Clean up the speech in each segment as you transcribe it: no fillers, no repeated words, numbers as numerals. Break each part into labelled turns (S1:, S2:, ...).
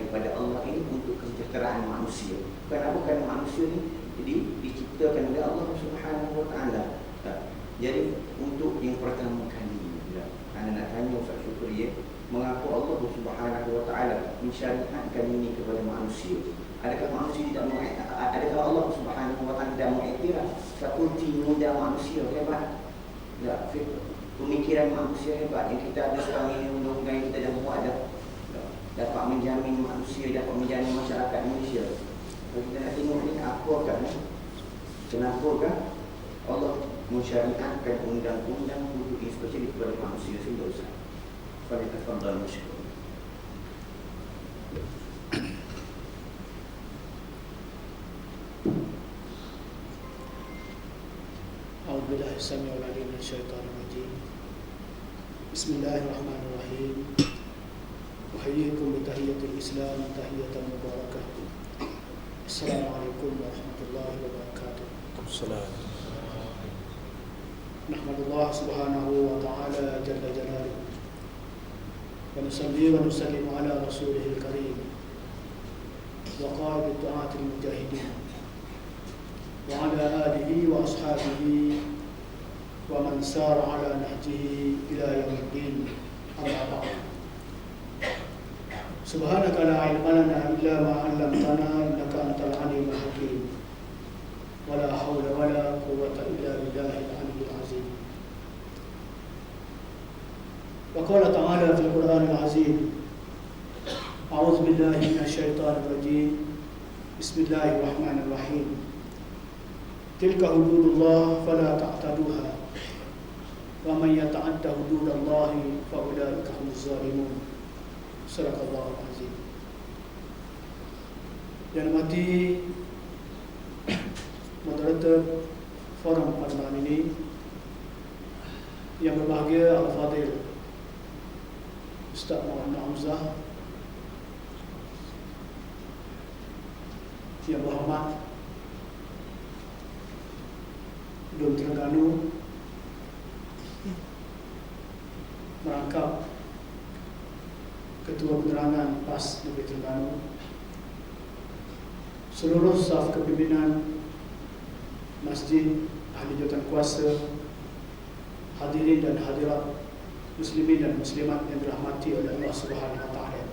S1: daripada Allah ini untuk kesejahteraan manusia. Kenapa? Kerana manusia ni diciptakan oleh Allah Subhanahu Wa Taala. Jadi untuk yang pertama kali, anda nak tanya Ustaz Syukri, mengapa Allah Subhanahu Wa Taala mensyariatkan ini kepada manusia? Adakah manusia tidak adakah Allah Subhanahu Wa Taala tidak mengiktiraf fakulti muda manusia hebat? Tak, pemikiran manusia hebat yang kita ada sekarang ini, undang-undang yang kita dah buat dapat menjamin manusia, dapat menjamin masyarakat Malaysia. Kalau kita nak tengok ni, apakah kenapakah Allah mensyariatkan undang-undang hudud ini spesial kepada manusia? Sehingga Ustaz Fadhil Mashkur.
S2: A'udzubillahi as-sami'il 'alim minasy syaithanir rajim. Bismillahirrahmanirrahim. Uhayyikum bi tahiyyatil Islam, tahiyatan mubarakah. Assalamualaikum warahmatullahi wabarakatuh.
S3: Assalamualaikum.
S2: Nahmadullah subhanahu wa ta'ala jalla jalaluhu. Wa nusalli wa nusallimu ala rasulihil karim wa qa'idit ta'atil mujahidin wa ala alihi wa ashabihi wa man sara ala nahjihi ila yaumiddin. Amma ba'd. Subhanaka la ilma lana illa ma 'allamtana innaka antal alimul hakim. Wala hawla wala quwwata illa billahil aliyyil azim. Wa qala ta'ala fil Qur'anil azim. A'udzu billahi minasy syaithanir rajim. Bismillahirrahmanirrahim. Tilka hududullah fala ta'taduha. Wa man yata'adda hududallahi fa ulaika humuz zalimun. Sadaqallahul azim. Yang mati moderator forum pada malam ini, yang berbahagia Al-Fadhil Ustaz Muhammad Hamzah, yang berhormat Dun Terengganu, merangkap Ketua Penerangan PAS Negeri Terengganu, seluruh staf kepimpinan masjid, ahli jawatan kuasa, hadirin dan hadirat muslimin dan muslimat yang dirahmati oleh Allah Subhanahu Wa Taala.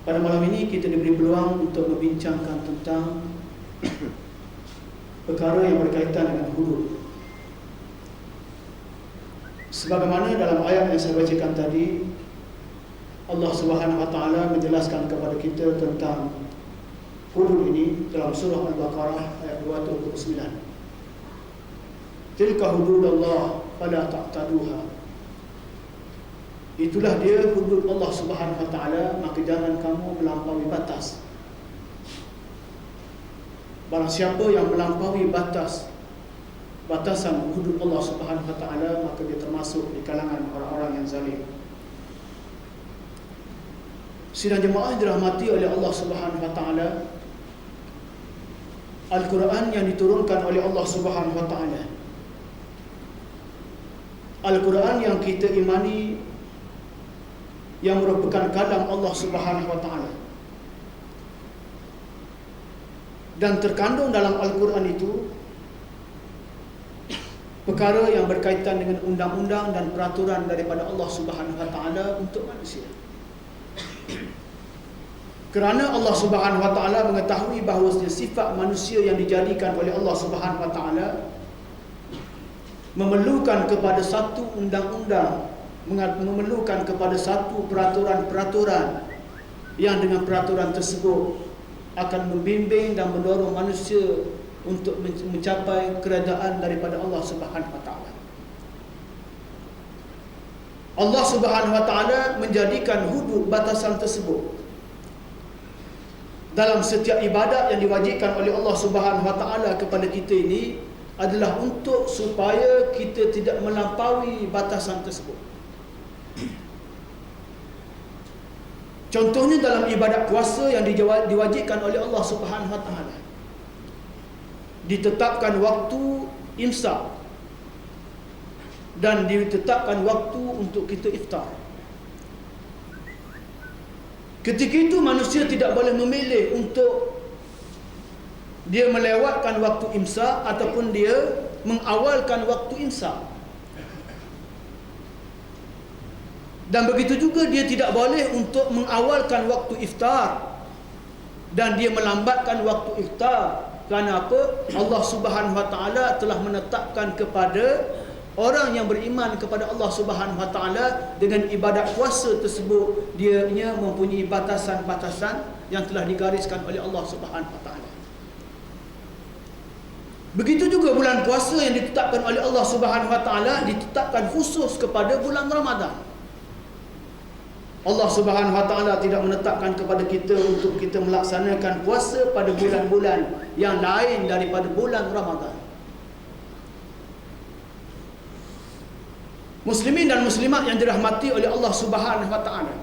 S2: Pada malam ini kita diberi peluang untuk membincangkan tentang perkara yang berkaitan dengan hudud. Sebagaimana dalam ayat yang saya bacakan tadi, Allah Subhanahu Wa Taala menjelaskan kepada kita tentang hudud ini dalam surah Al-Baqarah ayat 229. Tilka hududullah fala ta'taduha. Itulah dia hudud Allah Subhanahu Wa Taala, maka jangan kamu melampaui batas. Barang siapa yang melampaui batasan hudud Allah Subhanahu Wa Taala, maka dia termasuk di kalangan orang-orang yang zalim. Sidang jemaah dirahmati oleh Allah Subhanahu Wa Taala, Al-Quran yang diturunkan oleh Allah Subhanahu Wa Taala, Al-Quran yang kita imani, yang merupakan kalam Allah Subhanahu Wa Taala, dan terkandung dalam Al-Quran itu perkara yang berkaitan dengan undang-undang dan peraturan daripada Allah Subhanahu Wa Taala untuk manusia. Kerana Allah Subhanahu Wa Taala mengetahui bahawa sifat manusia yang dijadikan oleh Allah Subhanahu Wa Taala memerlukan kepada satu undang-undang, memerlukan kepada satu peraturan-peraturan yang dengan peraturan tersebut akan membimbing dan mendorong manusia untuk mencapai keredaan daripada Allah Subhanahu Wa Taala. Allah Subhanahu Wa Taala menjadikan hudud batasan tersebut dalam setiap ibadat yang diwajibkan oleh Allah Subhanahu Wa Taala kepada kita ini adalah untuk supaya kita tidak melampaui batasan tersebut. Contohnya dalam ibadat puasa yang diwajibkan oleh Allah Subhanahu Wa Taala, ditetapkan waktu imsak dan ditetapkan waktu untuk kita iftar. Ketika itu manusia tidak boleh memilih untuk dia melewatkan waktu imsak ataupun dia mengawalkan waktu imsak. Dan begitu juga dia tidak boleh untuk mengawalkan waktu iftar dan dia melambatkan waktu iftar. Kerana apa? Allah Subhanahu Wa Taala telah menetapkan kepada orang yang beriman kepada Allah Subhanahu Wa Taala dengan ibadat puasa tersebut, dianya mempunyai batasan-batasan yang telah digariskan oleh Allah Subhanahu Wa Taala. Begitu juga bulan puasa yang ditetapkan oleh Allah Subhanahu Wa Taala ditetapkan khusus kepada bulan Ramadan. Allah Subhanahu Wa Taala tidak menetapkan kepada kita untuk kita melaksanakan puasa pada bulan-bulan yang lain daripada bulan Ramadan. Muslimin dan muslimat yang dirahmati oleh Allah Subhanahu Wa Taala,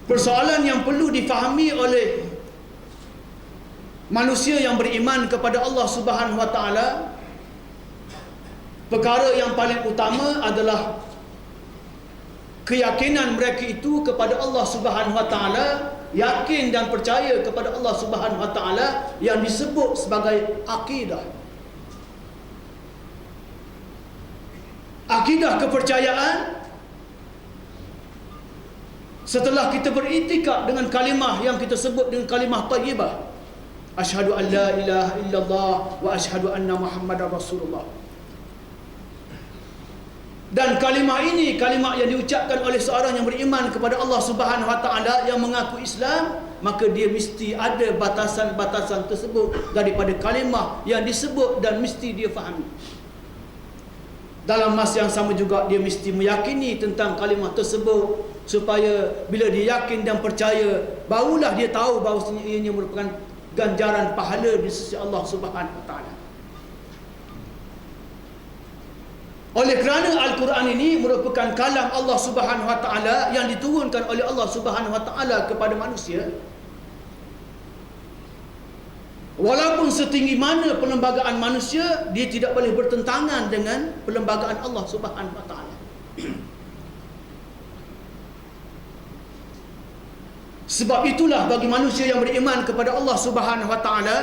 S2: persoalan yang perlu difahami oleh manusia yang beriman kepada Allah Subhanahu Wa Taala, perkara yang paling utama adalah keyakinan mereka itu kepada Allah Subhanahu Wa Taala, yakin dan percaya kepada Allah Subhanahu Wa Taala yang disebut sebagai akidah. Akidah kepercayaan setelah kita beriktikad dengan kalimah yang kita sebut dengan kalimah thayyibah, asyhadu an la ilaha illallah wa asyhadu anna Muhammadar Rasulullah. Dan kalimah ini, kalimah yang diucapkan oleh seorang yang beriman kepada Allah Subhanahu Wa Taala yang mengaku Islam, maka dia mesti ada batasan-batasan tersebut daripada kalimah yang disebut dan mesti dia fahami. Dalam masa yang sama juga dia mesti meyakini tentang kalimah tersebut, supaya bila dia yakin dan percaya, barulah dia tahu bahawasanya ianya merupakan ganjaran pahala di sisi Allah Subhanahu Wa Taala. Oleh kerana Al-Quran ini merupakan kalam Allah Subhanahu Wa Taala yang diturunkan oleh Allah Subhanahu Wa Taala kepada manusia, walaupun setinggi mana perlembagaan manusia, dia tidak boleh bertentangan dengan perlembagaan Allah Subhanahu Wa Taala. Sebab itulah bagi manusia yang beriman kepada Allah Subhanahu Wa Taala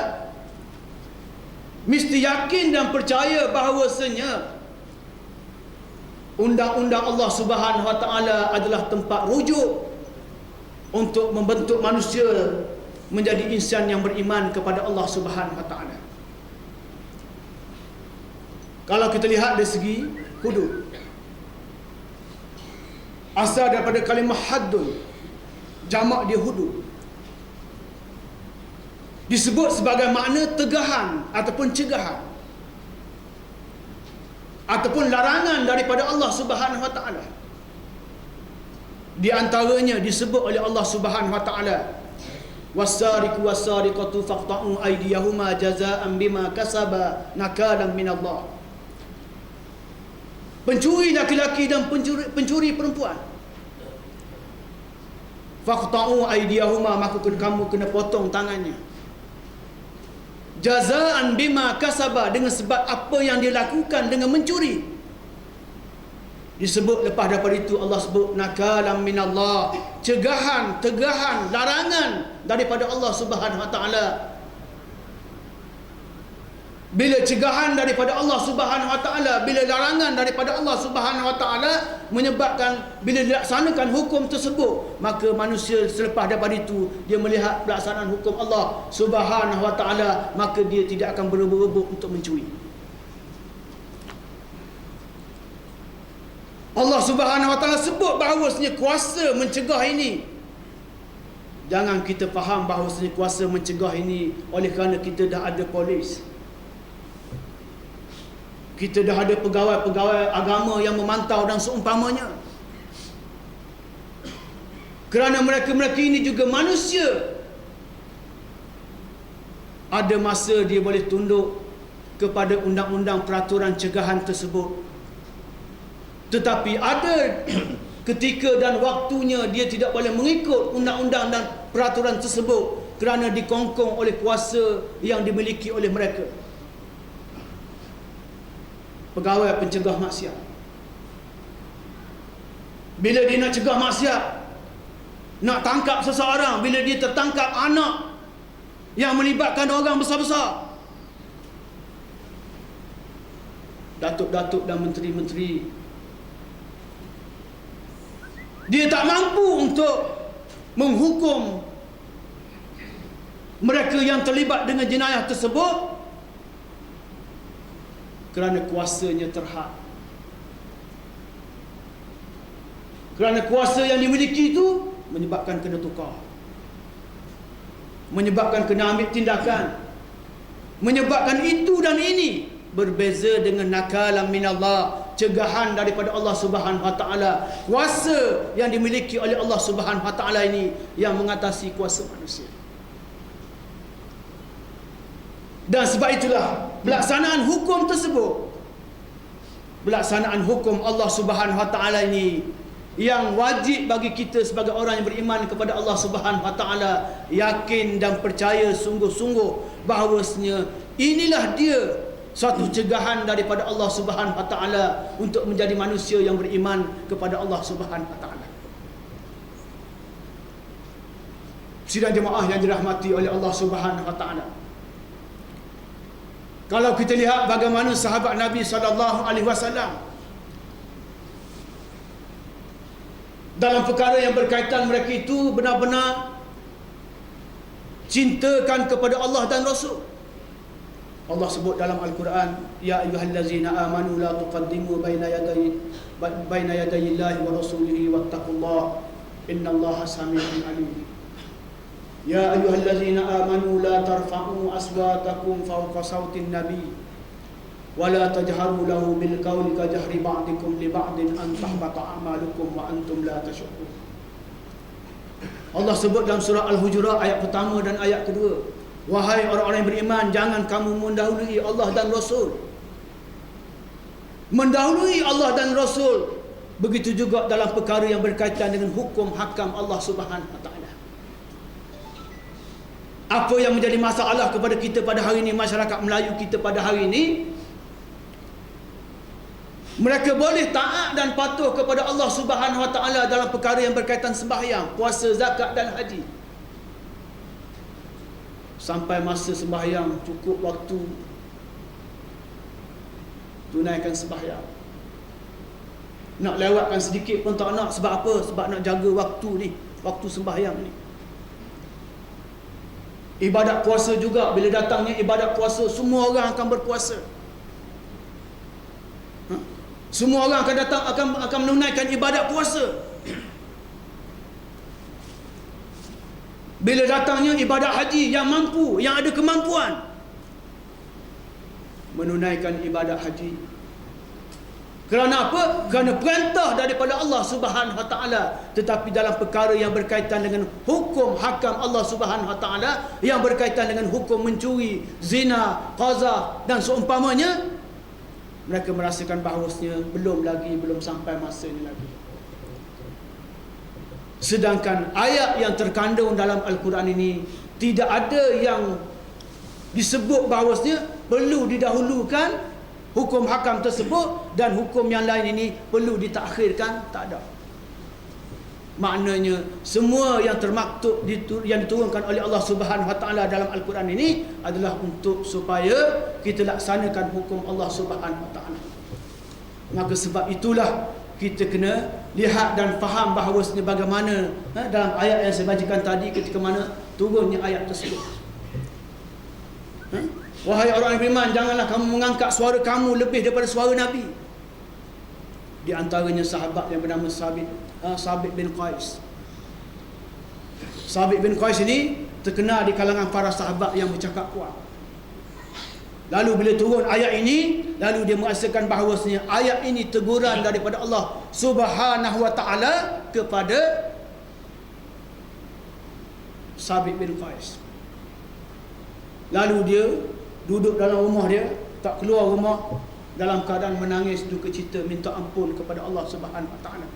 S2: mesti yakin dan percaya bahawasanya undang-undang Allah Subhanahu Wa Taala adalah tempat rujuk untuk membentuk manusia menjadi insan yang beriman kepada Allah Subhanahu Wa Taala. Kalau kita lihat dari segi hudud, asal daripada kalimah haddun, jamak dia hudud, disebut sebagai makna tegahan ataupun cegahan ataupun larangan daripada Allah Subhanahu Wa Taala. Di antaranya disebut oleh Allah Subhanahu Wa Taala, was-sariqu was-sariqatu faqta'u aydiyahuma jazaa'an bima kasaba nakalan min Allah. Pencuri laki-laki dan pencuri perempuan, faqta'u aydiyahuma, maka kamu kena potong tangannya. Jazaan bima kasaba, dengan sebab apa yang dia lakukan dengan mencuri. Disebut lepas daripada itu Allah sebut nakalam minallah, cegahan, tegahan, larangan daripada Allah Subhanahu Wa Taala. Bila cegahan daripada Allah Subhanahu Wa Taala, bila larangan daripada Allah Subhanahu Wa Taala menyebabkan bila dilaksanakan hukum tersebut, maka manusia selepas daripada itu dia melihat pelaksanaan hukum Allah Subhanahu Wa Taala, maka dia tidak akan berebut-rebut untuk mencuri. Allah Subhanahu Wa Taala sebut bahawasanya kuasa mencegah ini. Jangan kita faham bahawasanya kuasa mencegah ini oleh kerana kita dah ada polis, kita dah ada pegawai-pegawai agama yang memantau dan seumpamanya. Kerana mereka-mereka ini juga manusia. Ada masa dia boleh tunduk kepada undang-undang peraturan cegahan tersebut, tetapi ada ketika dan waktunya dia tidak boleh mengikut undang-undang dan peraturan tersebut kerana dikongkong oleh kuasa yang dimiliki oleh mereka, pegawai pencegah maksiat. Bila dia nak cegah maksiat, nak tangkap seseorang, bila dia tertangkap anak yang melibatkan orang besar-besar, datuk-datuk dan menteri-menteri, dia tak mampu untuk menghukum mereka yang terlibat dengan jenayah tersebut kerana kuasanya terhad. Kerana kuasa yang dimiliki itu menyebabkan kena tukar, menyebabkan kena ambil tindakan, menyebabkan itu dan ini berbeza dengan nakalan minallah, cegahan daripada Allah Subhanahu Wa Taala. Kuasa yang dimiliki oleh Allah Subhanahu Wa Taala ini yang mengatasi kuasa manusia. Dan sebab itulah pelaksanaan hukum tersebut, pelaksanaan hukum Allah Subhanahu Wa Taala ini yang wajib bagi kita sebagai orang yang beriman kepada Allah Subhanahu Wa Taala, yakin dan percaya sungguh-sungguh bahawasanya inilah dia suatu cegahan daripada Allah Subhanahu Wa Taala untuk menjadi manusia yang beriman kepada Allah Subhanahu Wa Taala. Sidang jemaah yang dirahmati oleh Allah Subhanahu Wa Taala, kalau kita lihat bagaimana sahabat Nabi SAW dalam perkara yang berkaitan, mereka itu benar-benar cintakan kepada Allah dan Rasul. Allah sebut dalam Al-Quran, ya ayyuhallazina amanu la tuqaddimu baina yadayillahi wa rasulihi wattaqullah innallaha sami'un alim. Ya ayyuhallazina amanu la tarfa'u aswatakum fawqa sautin nabi wa la tajharu lahu bil qawli ka jahri ba'dikum li ba'din an tahbata a'malukum wa antum la tash'urun. Allah sebut dalam surah Al-Hujurat ayat pertama dan ayat kedua, wahai orang-orang yang beriman, jangan kamu mendahului Allah dan Rasul. Mendahului Allah dan Rasul, begitu juga dalam perkara yang berkaitan dengan hukum hakam Allah Subhanahu Wa Taala. Apa yang menjadi masalah kepada kita pada hari ini, masyarakat Melayu kita pada hari ini, mereka boleh taat dan patuh kepada Allah Subhanahu Wa Taala dalam perkara yang berkaitan sembahyang, puasa, zakat dan haji. Sampai masa sembahyang, cukup waktu, tunaikan sembahyang. Nak lewatkan sedikit pun tak nak. Sebab apa? Sebab nak jaga waktu ni, waktu sembahyang ni. Ibadat puasa juga, bila datangnya ibadat puasa, semua orang akan berpuasa. Semua orang akan datang, akan menunaikan ibadat puasa. Bila datangnya ibadat haji, yang mampu, yang ada kemampuan menunaikan ibadat haji. Kerana apa? Kerana perintah daripada Allah Subhanahu Wa Taala. Tetapi dalam perkara yang berkaitan dengan hukum hakam Allah Subhanahu Wa Taala, yang berkaitan dengan hukum mencuri, zina, qazaf dan seumpamanya, mereka merasakan bahawasanya belum sampai masanya lagi. Sedangkan ayat yang terkandung dalam Al-Quran ini tidak ada yang disebut bahawasanya perlu didahulukan hukum hakam tersebut dan hukum yang lain ini perlu ditakhirkan. Tak ada. Maknanya semua yang termaktub yang diturunkan oleh Allah Subhanahu Wa Taala dalam Al-Quran ini adalah untuk supaya kita laksanakan hukum Allah Subhanahu Wa Taala. Maka sebab itulah kita kena lihat dan faham bahawasanya bagaimana dalam ayat yang saya bacakan tadi, ketika mana turunnya ayat tersebut. Wahai orang yang beriman, janganlah kamu mengangkat suara kamu lebih daripada suara Nabi. Di antaranya sahabat yang bernama Sabit bin Qais. Sabit bin Qais ini terkenal di kalangan para sahabat yang bercakap kuat. Lalu bila turun ayat ini, lalu dia merasakan bahawasanya ayat ini teguran daripada Allah Subhanahu Wa Taala kepada Sabit bin Qais. Lalu dia duduk dalam rumah dia, tak keluar rumah, dalam keadaan menangis, duka cita, minta ampun kepada Allah Subhanahu Wa Taala.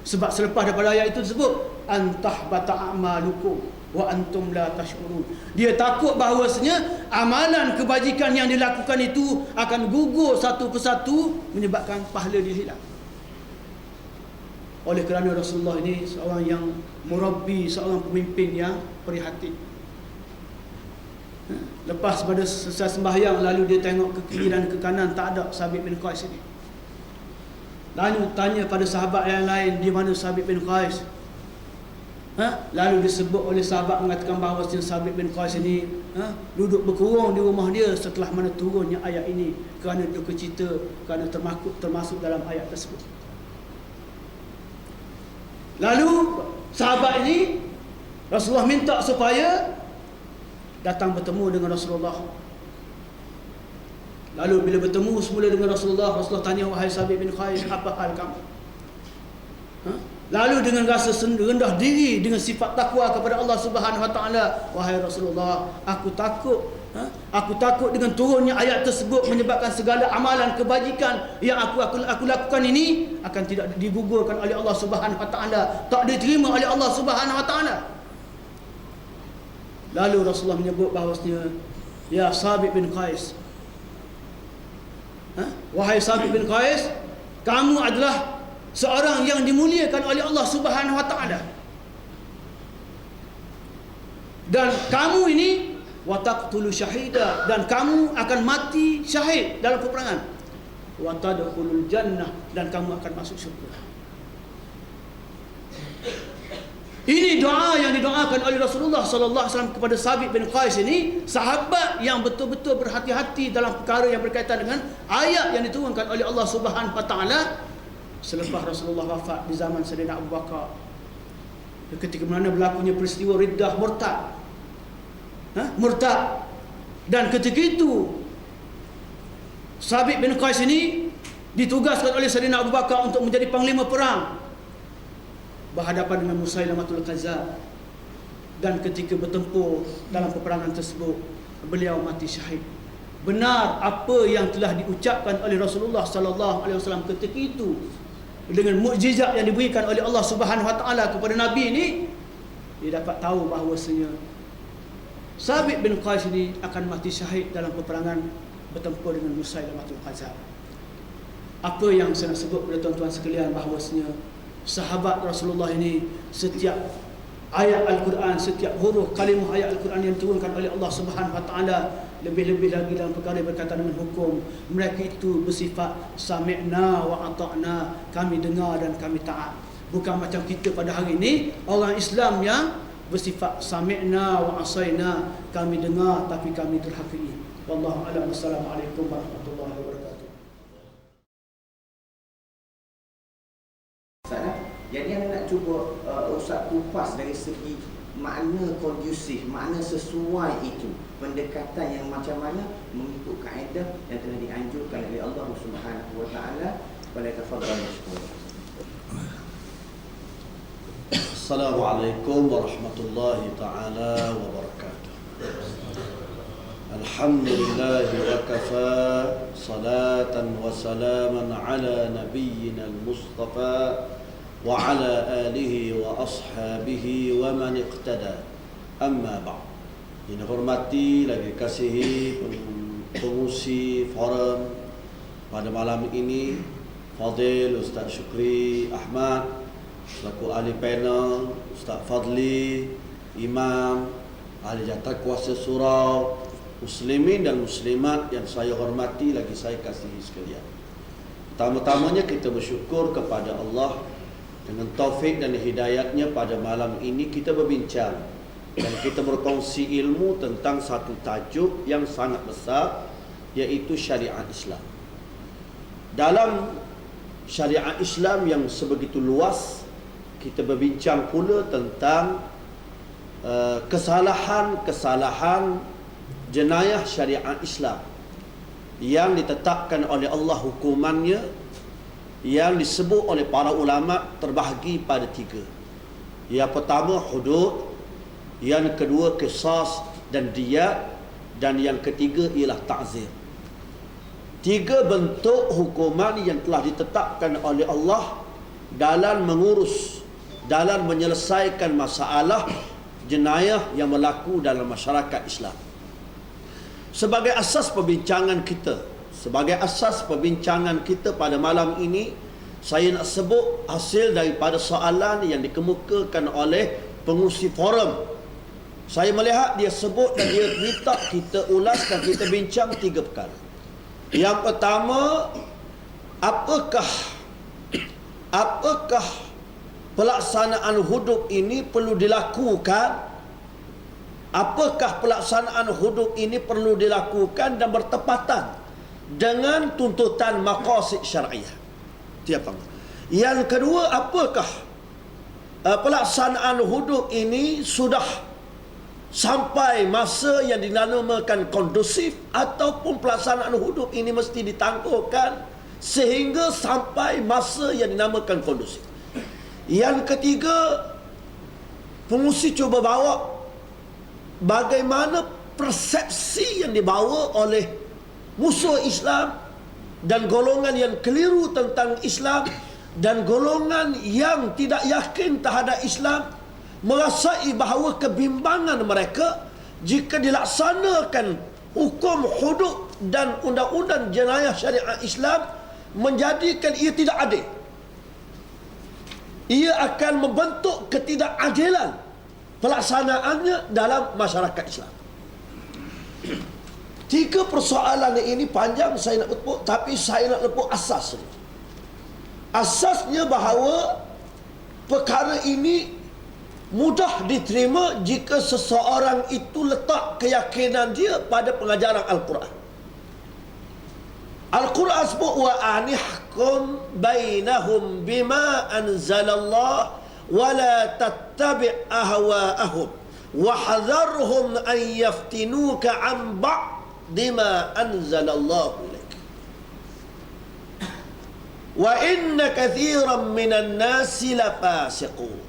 S2: Sebab selepas daripada ayat itu disebut antahbata a'malukum wa antum la tash'urun. Dia takut bahawasanya amalan kebajikan yang dilakukan itu akan gugur satu persatu, menyebabkan pahala dia hilang. Oleh kerana Rasulullah ini seorang yang murabbi, seorang pemimpin yang prihatin. Lepas pada selesai sembahyang, lalu dia tengok ke kiri dan ke kanan, tak ada Sabit bin Qais ini. Lalu tanya pada sahabat yang lain, di mana Sabit bin Qais? Lalu disebut oleh sahabat mengatakan bahawa Sabit bin Qais ini duduk berkurung di rumah dia setelah mana turunnya ayat ini, kerana duka cita, kerana termasuk dalam ayat tersebut. Lalu sahabat ini Rasulullah minta supaya datang bertemu dengan Rasulullah. Lalu bila bertemu semula dengan Rasulullah, Rasulullah tanya, wahai Sabit bin Qais, apa hal kamu? Lalu dengan rasa rendah diri, dengan sifat takwa kepada Allah Subhanahu Wa Taala, wahai Rasulullah, aku takut dengan turunnya ayat tersebut menyebabkan segala amalan kebajikan yang aku lakukan ini akan tidak digugurkan oleh Allah Subhanahu Wa Taala, tak diterima oleh Allah Subhanahu Wa Taala. Lalu Rasulullah menyebut bahawasanya, ya Sabit bin Qais, wahai Sabit bin Qais, kamu adalah seorang yang dimuliakan oleh Allah Subhanahu Wa Taala, dan kamu ini wa taqtulu syahida, dan kamu akan mati syahid dalam peperangan, wa tadkhulul jannah, dan kamu akan masuk syurga. Ini doa yang didoakan oleh Rasulullah sallallahu alaihi wasallam kepada Sabit bin Qais ini, sahabat yang betul-betul berhati-hati dalam perkara yang berkaitan dengan ayat yang diturunkan oleh Allah Subhanahu Wa Taala selepas Rasulullah wafat di zaman Sayyidina Abu Bakar, ketika mana berlakunya peristiwa riddah murtad. Murtad. Dan ketika itu Sabit bin Qais ini ditugaskan oleh Sayyidina Abu Bakar untuk menjadi panglima perang berhadapan dengan Musailamatul Kazzab, dan ketika bertempur dalam peperangan tersebut beliau mati syahid. Benar apa yang telah diucapkan oleh Rasulullah sallallahu alaihi wasallam ketika itu, dengan mukjizat yang diberikan oleh Allah Subhanahu Wa Taala kepada Nabi ini, dia dapat tahu bahawasanya Sabit bin Qais ini akan mati syahid dalam peperangan bertempur dengan Musailamatul Kazzab. Apa yang saya nak sebut kepada tuan-tuan sekalian, bahawasanya sahabat Rasulullah ini, setiap ayat Al-Quran, setiap huruf kalimah ayat Al-Quran yang diturunkan oleh Allah Subhanahu Wa Taala, lebih-lebih lagi dalam perkara berkaitan dengan hukum, mereka itu bersifat sami'na wa ata'na, kami dengar dan kami taat. Bukan macam kita pada hari ini, orang Islam yang bersifat sami'na wa asayna, kami dengar tapi kami derhakai. Wallahu a'lam. Assalamualaikum warahmatullahi wabarakatuh.
S1: Jadi yang nak cuba Ustaz kupas dari segi makna kondusif, makna sesuai itu, pendekatan yang macam mana mengikut kaedah yang telah dianjurkan oleh Allah Subhanahu Wa Taala. Falyatafadhal mashkur.
S3: Assalamualaikum warahmatullahi taala wabarakatuh. Alhamdulillahi wa kafa, salatan wa salaman ala nabiyyina al-mustafa wa ala alihi wa ashabihi wa man iqtada, amma ba'd. Yang hormati lagi kasihi pengurusi forum pada malam ini, Fadil Ustaz Syukri Ahmad selaku ahli panel, Ustaz Fadli Imam, ahli jawatankuasa surau, muslimin dan muslimat yang saya hormati lagi saya kasihi sekalian. Pertama-tamanya kita bersyukur kepada Allah dengan taufik dan hidayatnya pada malam ini kita berbincang dan kita berkongsi ilmu tentang satu tajuk yang sangat besar, iaitu syariat Islam. Dalam syariat Islam yang sebegitu luas, kita berbincang pula tentang kesalahan-kesalahan jenayah syariat Islam yang ditetapkan oleh Allah hukumannya, yang disebut oleh para ulama terbahagi pada tiga. Yang pertama hudud, yang kedua qisas dan diyat, dan yang ketiga ialah ta'zir. Tiga bentuk hukuman yang telah ditetapkan oleh Allah dalam mengurus, dalam menyelesaikan masalah jenayah yang berlaku dalam masyarakat Islam. Sebagai asas perbincangan kita pada malam ini, saya nak sebut hasil daripada soalan yang dikemukakan oleh pengurusi forum. Saya melihat dia sebut dan dia minta kita ulas dan kita bincang 3 perkara. Yang pertama, apakah pelaksanaan hudud ini perlu dilakukan? Apakah pelaksanaan hudud ini perlu dilakukan dan bertepatan dengan tuntutan maqasid syar'iyyah? Tiap. Yang kedua, apakah pelaksanaan hudud ini sudah sampai masa yang dinamakan kondusif, ataupun pelaksanaan hudud ini mesti ditangguhkan sehingga sampai masa yang dinamakan kondusif? Yang ketiga, pengurusi cuba bawa bagaimana persepsi yang dibawa oleh musuh Islam dan golongan yang keliru tentang Islam dan golongan yang tidak yakin terhadap Islam, merasai bahawa kebimbangan mereka jika dilaksanakan hukum hudud dan undang-undang jenayah syariat Islam menjadikan ia tidak adil. Ia akan membentuk ketidakadilan pelaksanaannya dalam masyarakat Islam. 3 persoalan ini panjang saya nak lepuk, tapi saya nak lepuk asas. Asasnya bahawa perkara ini mudah diterima jika seseorang itu letak keyakinan dia pada pengajaran Al-Quran. Al-Quran sebut wa anihkum bainahum bima anzalallah wa la tattabi' ahwa'ahum wa hadharhum an yaftinuka an ba'di ma anzalallahu ilaik wa inna kathiran minan nasi lafasiqun.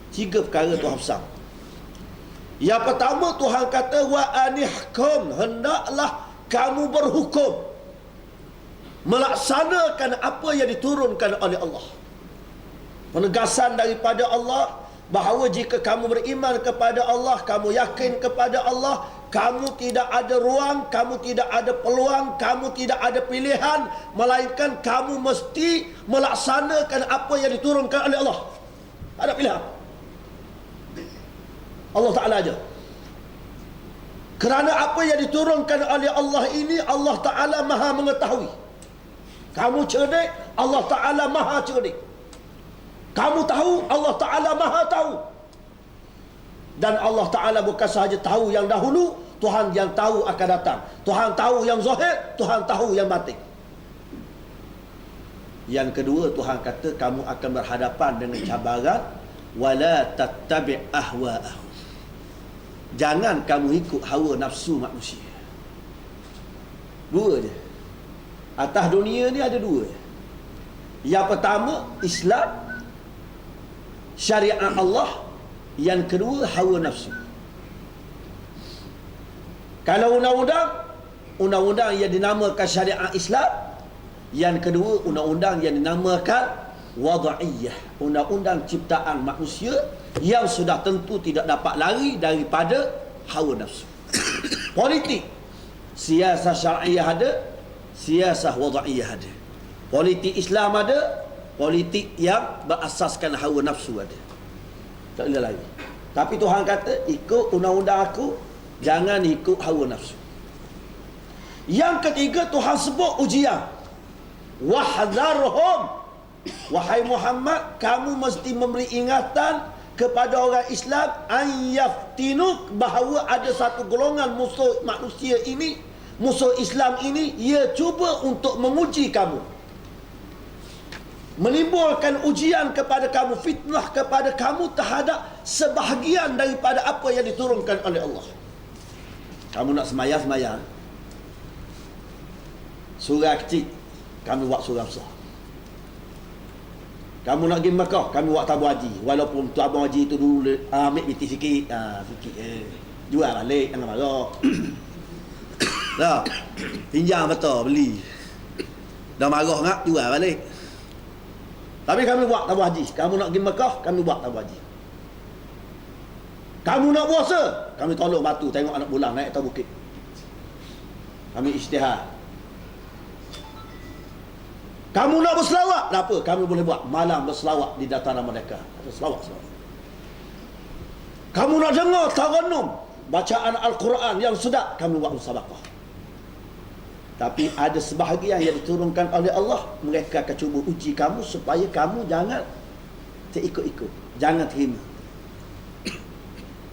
S3: 3 perkara Tuhan pesan. Yang pertama, Tuhan kata wa anihkum, hendaklah kamu berhukum, melaksanakan apa yang diturunkan oleh Allah. Penegasan daripada Allah bahawa jika kamu beriman kepada Allah, kamu yakin kepada Allah, kamu tidak ada ruang, kamu tidak ada peluang, kamu tidak ada pilihan, melainkan kamu mesti melaksanakan apa yang diturunkan oleh Allah. Ada pilihan. Allah Ta'ala aja. Kerana apa yang diturunkan oleh Allah ini, Allah Ta'ala maha mengetahui. Kamu cerdik, Allah Ta'ala maha cerdik. Kamu tahu, Allah Ta'ala maha tahu. Dan Allah Ta'ala bukan sahaja tahu yang dahulu, Tuhan yang tahu akan datang. Tuhan tahu yang zahir, Tuhan tahu yang batin. Yang kedua, Tuhan kata kamu akan berhadapan dengan cabaran, wala tattabi' ahwa'ahum. Jangan kamu ikut hawa nafsu manusia. 2 je. Atas dunia ni ada 2. Yang pertama, Islam, syariat Allah. Yang kedua, hawa nafsu. Kalau undang-undang yang dinamakan syariat Islam. Yang kedua, undang-undang yang dinamakan wada'iyah, undang-undang ciptaan manusia yang sudah tentu tidak dapat lari daripada hawa nafsu. Politik, siasah syar'iyah ada, siasah wada'iyah ada. Politik Islam ada, politik yang berasaskan hawa nafsu ada. Tak boleh lari. Tapi Tuhan kata ikut undang-undang aku, jangan ikut hawa nafsu. Yang ketiga, Tuhan sebut ujian. Wahdharhum, wahai Muhammad, kamu mesti memberi ingatan kepada orang Islam an yaftinuk, bahawa ada satu golongan musuh manusia ini, musuh Islam ini, ia cuba untuk menguji kamu, menimbulkan ujian kepada kamu, fitnah kepada kamu terhadap sebahagian daripada apa yang diturunkan oleh Allah. Kamu nak semaya-semaya, surah kecil, kami buat surah besar. Kamu nak pergi Mekah, kami buat tabung haji. Walaupun tabung haji itu dulu ambil biti sikit, sikit jual balik, jangan marah. Dah, pinjam betul, beli. Dah marah ngak, jual balik. Tapi kami buat tabung haji. Kamu nak pergi Mekah, kami buat tabung haji. Kamu nak puasa, kami tolong batu, tengok anak bulan naik atas bukit. Kami ijtihad. Kamu nak berselawat, apa? Kami boleh buat malam berselawat di dataran mereka. Ada selawat. Kamu nak dengar tarannum, bacaan Al-Quran yang sedap, kami buat musabaqah. Tapi ada sebahagian yang diturunkan oleh Allah, mereka akan cuba uji kamu supaya kamu jangan terikut-ikut, jangan terima.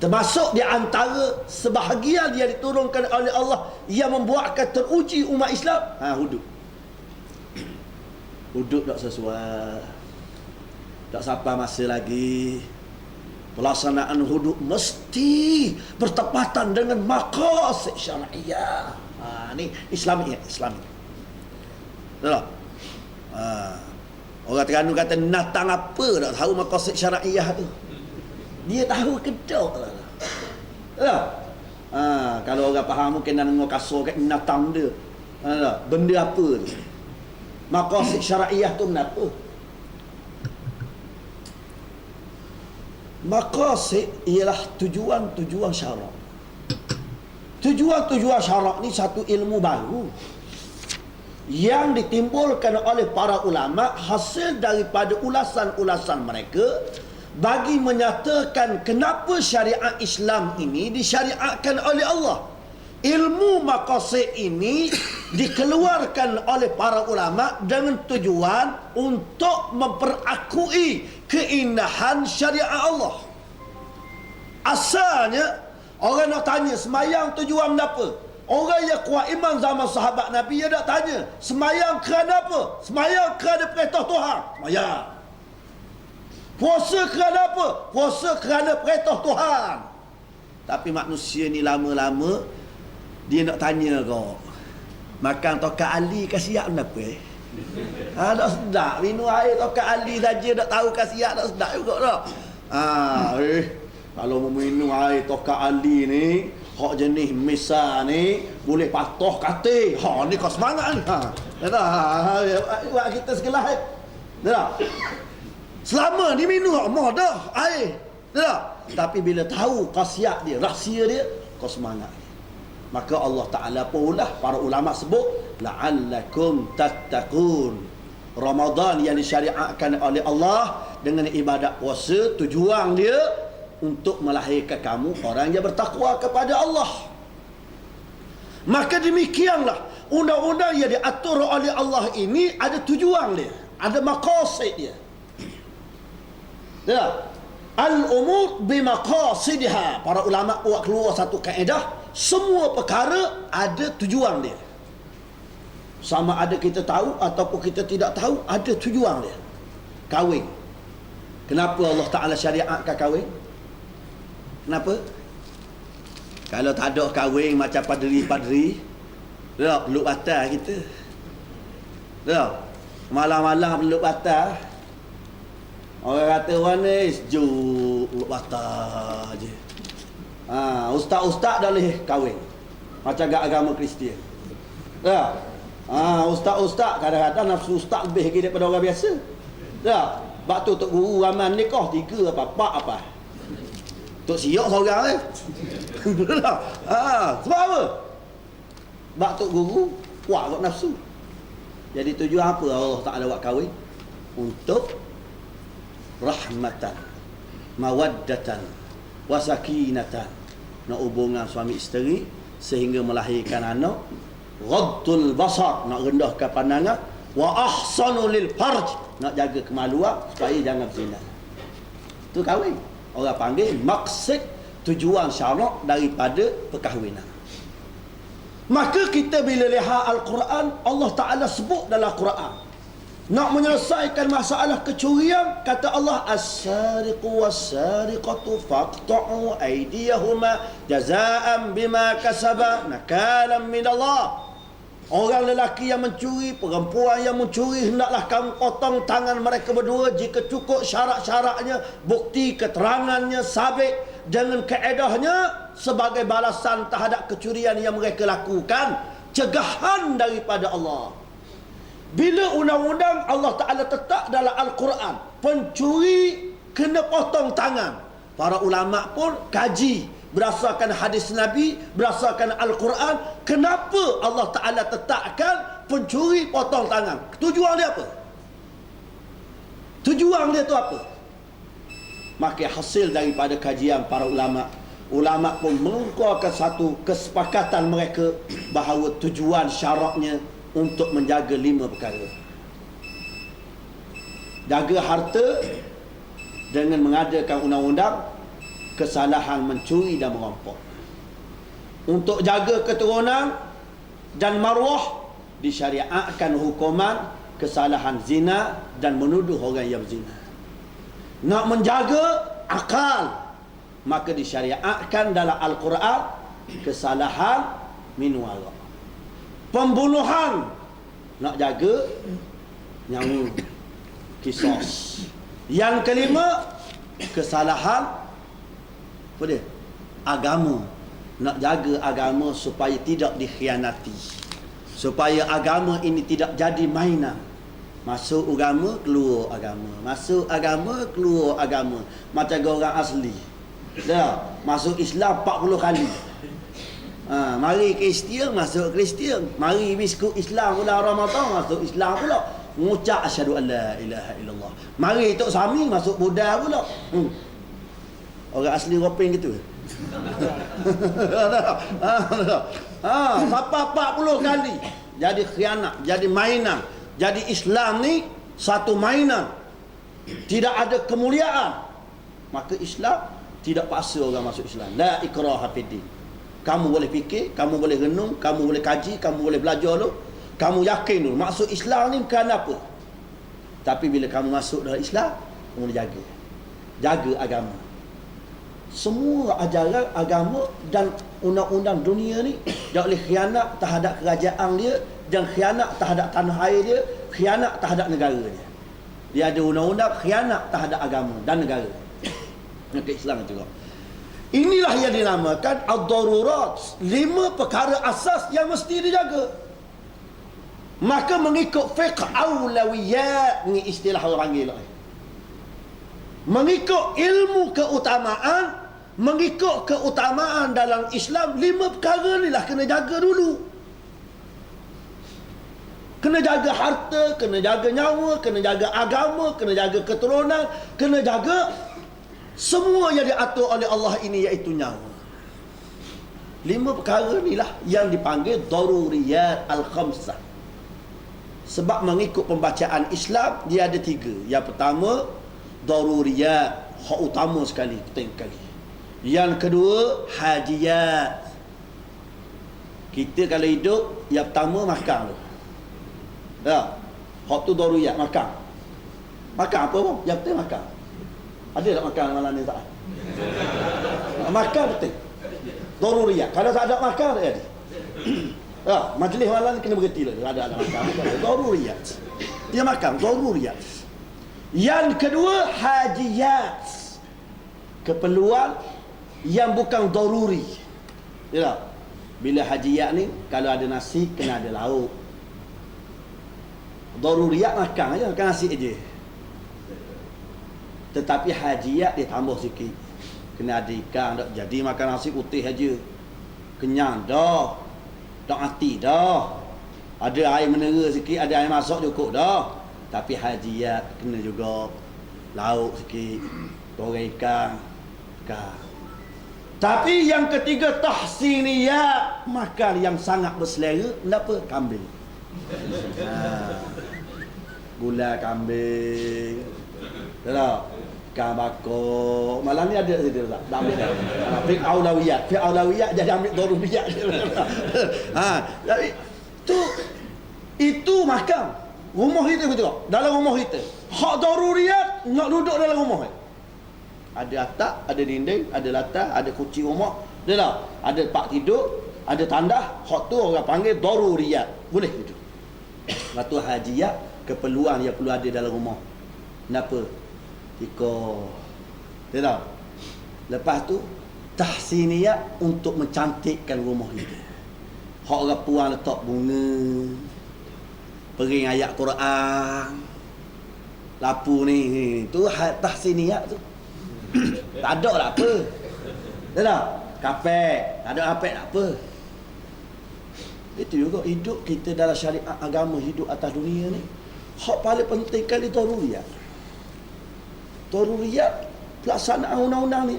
S3: Termasuk di antara sebahagian yang diturunkan oleh Allah yang membuatkan teruji umat Islam, hudud. Hudud tak sesuai, tak sampai masa lagi. Pelaksanaan hudud mesti bertepatan dengan maqasid syar'iyah. Ni Islami. Betul? Orang Terengganu kata natang apa tak tahu maqasid syar'iyah tu. Dia tahu kedok lah. Betul? Kalau orang faham mungkin nak dengar kasar kat natang dia. Benda apa tu? Maqasid syar'iyah tu kenapa? Maqasid ialah tujuan-tujuan syarak. Tujuan-tujuan syarak ni satu ilmu baru yang ditimbulkan oleh para ulama hasil daripada ulasan-ulasan mereka bagi menyatakan kenapa syariat Islam ini disyariatkan oleh Allah. Ilmu maqasid ini dikeluarkan oleh para ulama dengan tujuan untuk memperakui keindahan syariat Allah. Asalnya orang nak tanya semayang tujuan apa? Orang yang kuat iman zaman sahabat Nabi, dia nak tanya semayang kerana apa? Semayang kerana perintah Tuhan. Semayang. Puasa kerana apa? Puasa kerana perintah Tuhan. Tapi manusia ni lama-lama dia nak tanya kau, makan tokat ali kasiak kenapa? Tak sedap. Minum air tokat ali saja tak tahu kasiak tak sedap juga tak? Kalau minum air tokat ali ni, hak jenis misa ni, boleh patuh katil. Ni kau semangat ni. Buat kita segelas. Tak? Selama ni minum mau dah air. Tak? Tapi bila tahu khasiat dia, rahsia dia, kau semangat. Maka Allah Ta'ala pula para ulama sebut la'allakum tattaqun. Ramadan yang disyariatkan oleh Allah dengan ibadat puasa, tujuan dia untuk melahirkan kamu orang yang bertakwa kepada Allah. Maka demikianlah undang-undang yang diatur oleh Allah ini ada tujuan dia, ada maqasid dia. Al-umur bimaqasidha. Para ulama buat keluar satu kaedah, semua perkara ada tujuan dia. Sama ada kita tahu ataupun kita tidak tahu, ada tujuan dia. Kahwin, kenapa Allah Ta'ala syariatkan kahwin? Kenapa? Kalau tak ada kahwin macam padri-padri, peluk batal kita. Malam-malam peluk batal. Orang kata mana sejuk peluk batal je. Ustaz-ustaz dah boleh kahwin macam agama Kristian. Ustaz-ustaz kadang-kadang nafsu ustaz lebih lagi daripada orang biasa. Sebab tu Tok Guru ramai nikah 3 apa 4 apa. Tok Siok seorang sebab apa? Sebab Tok Guru kuat kat nafsu. Jadi tujuan apa Allah Ta'ala buat kahwin? Untuk rahmatan, mawaddatan, wasakinatan, nak hubungan suami isteri sehingga melahirkan anak, ghaddul basar, nak rendahkan pandangan, wa ahsanu lil farj, nak jaga kemaluan supaya jangan berzina. Itu kahwin. Orang panggil maksud tujuan syarak daripada perkahwinan. Maka kita bila lihat Al-Quran, Allah Ta'ala sebut dalam Quran nak menyelesaikan masalah kecurian, kata Allah as-sariqu was-sariqatu faqta'u aydiyahuma jazaa'an bima kasaba nakalan min Allah. Orang lelaki yang mencuri, perempuan yang mencuri, hendaklah kamu potong tangan mereka berdua jika cukup syarat-syaratnya, bukti keterangannya sabit dengan kaedahnya sebagai balasan terhadap kecurian yang mereka lakukan, cegahan daripada Allah. Bila undang-undang Allah Ta'ala tetap dalam Al-Quran, pencuri kena potong tangan, para ulama pun kaji berdasarkan hadis Nabi, berdasarkan Al-Quran. Kenapa Allah Ta'ala letakkan pencuri potong tangan? Tujuan dia apa? Tujuan dia tu apa? Maka hasil daripada kajian para ulama pun mengeluarkan satu kesepakatan mereka bahawa tujuan syaraknya untuk menjaga 5 perkara. Jaga harta dengan mengadakan undang-undang kesalahan mencuri dan merampok. Untuk jaga keturunan dan maruah, disyariatkan hukuman kesalahan zina dan menuduh orang yang berzina. Nak menjaga akal, maka disyariatkan dalam Al-Quran kesalahan minum arak. Pembunuhan, nak jaga nyawa, kisos. Yang kelima, kesalahan apa dia? Agama. Nak jaga agama supaya tidak dikhianati, supaya agama ini tidak jadi mainan. Masuk agama, keluar agama. Masuk agama, keluar agama. Macam orang asli. Dah, masuk Islam 40 kali. Mari Kristian, masuk Kristian. Mari biskut Islam bulan Ramadan, masuk Islam pula. Mengucap asyhadu an la ilaha illallah. Mari Tok Sami, masuk Buddha pula. Orang asli Ropeng gitu. Sampai 40 kali. Jadi khianat, jadi mainan. Jadi Islam ni satu mainan. Tidak ada kemuliaan. Maka Islam tidak paksa orang masuk Islam. La ikraha fiddin. Kamu boleh fikir, kamu boleh renung, kamu boleh kaji, kamu boleh belajar dulu. Kamu yakin dulu maksud Islam ni bukan apa. Tapi bila kamu masuk dalam Islam, kamu jaga. Jaga agama. Semua ajaran agama dan undang-undang dunia ni tak boleh khianat terhadap kerajaan dia, dan khianat terhadap tanah air dia, khianat terhadap negara dia. Dia ada undang-undang khianat terhadap agama dan negara. Maka Islam juga. Inilah yang dinamakan ad-darurat, 5 perkara asas yang mesti dijaga. Maka mengikut fiqh aulawiyat, ni istilah orang panggil. Mengikut ilmu keutamaan, mengikut keutamaan dalam Islam, 5 perkara ni lah kena jaga dulu. Kena jaga harta, kena jaga nyawa, kena jaga agama, kena jaga keturunan, kena jaga semua yang diatur oleh Allah ini, iaitu nyawa. 5 perkara ni lah yang dipanggil daruriyat al-khamsah. Sebab mengikut pembacaan Islam, dia ada 3. Yang pertama, daruriyat, hak utama sekali, penting sekali. Yang kedua, hajiyat. Kita kalau hidup, yang pertama makan tu. Ya, hak tu daruriyat, makan. Makan apa pun, yang penting makan. Ada tak makan malam ni tak? Makan penting. Daruriyat. Kalau tak ada makan, tak jadi. Majlis malam ni kena berhenti lah. Ada makan. Daruriyat. Dia makan, daruriyat. Yang kedua, hajiyat. Keperluan yang bukan daruri. Ya tak? Bila hajiyat ni, kalau ada nasi, kena ada lauk. Daruriyat makan aja, makan nasi aja. Tetapi hajiyat dia tambah sikit. Kena ada ikan, tak jadi makan nasi putih aja. Kenyang dah. Tak mati dah. Ada air menera sikit, ada air masak cukup dah. Tapi hajiyat kena juga lauk sikit, goreng ikan. Tapi yang ketiga, tahsiniyat, makan yang sangat berselera. Kenapa? Kambing. Gula kambing. Tak? Ikan bakar. Malam ni ada situ tak? Tak ambil dah. Fiqh aulawiyat jadi ambil daruriyat. Tapi itu makan. Rumah kita betul tak? Dalam rumah kita, hak daruriyat nak duduk dalam rumah. Ada atap, ada dinding, ada latar, ada kunci rumah. Betul tak? Ada tempat tidur, ada tandah. Hak tu orang panggil daruriyat. Boleh itu. Lepas tu hajiyat, keperluan yang perlu ada dalam rumah. Kenapa? Betul tak? Lepas tu tahsiniyat, untuk mencantikkan rumah kita. Hak orang puan letak bunga, pering ayat Quran, lapu ni tu tahsiniyat tu. Tak ada lah apa. Betul tak? kapek, tak ada apek tak apa. Itu juga hidup kita dalam syariat agama, hidup atas dunia ni. Hak paling penting kali daruriyat. Daruriyat pelaksanaan undang-undang ni.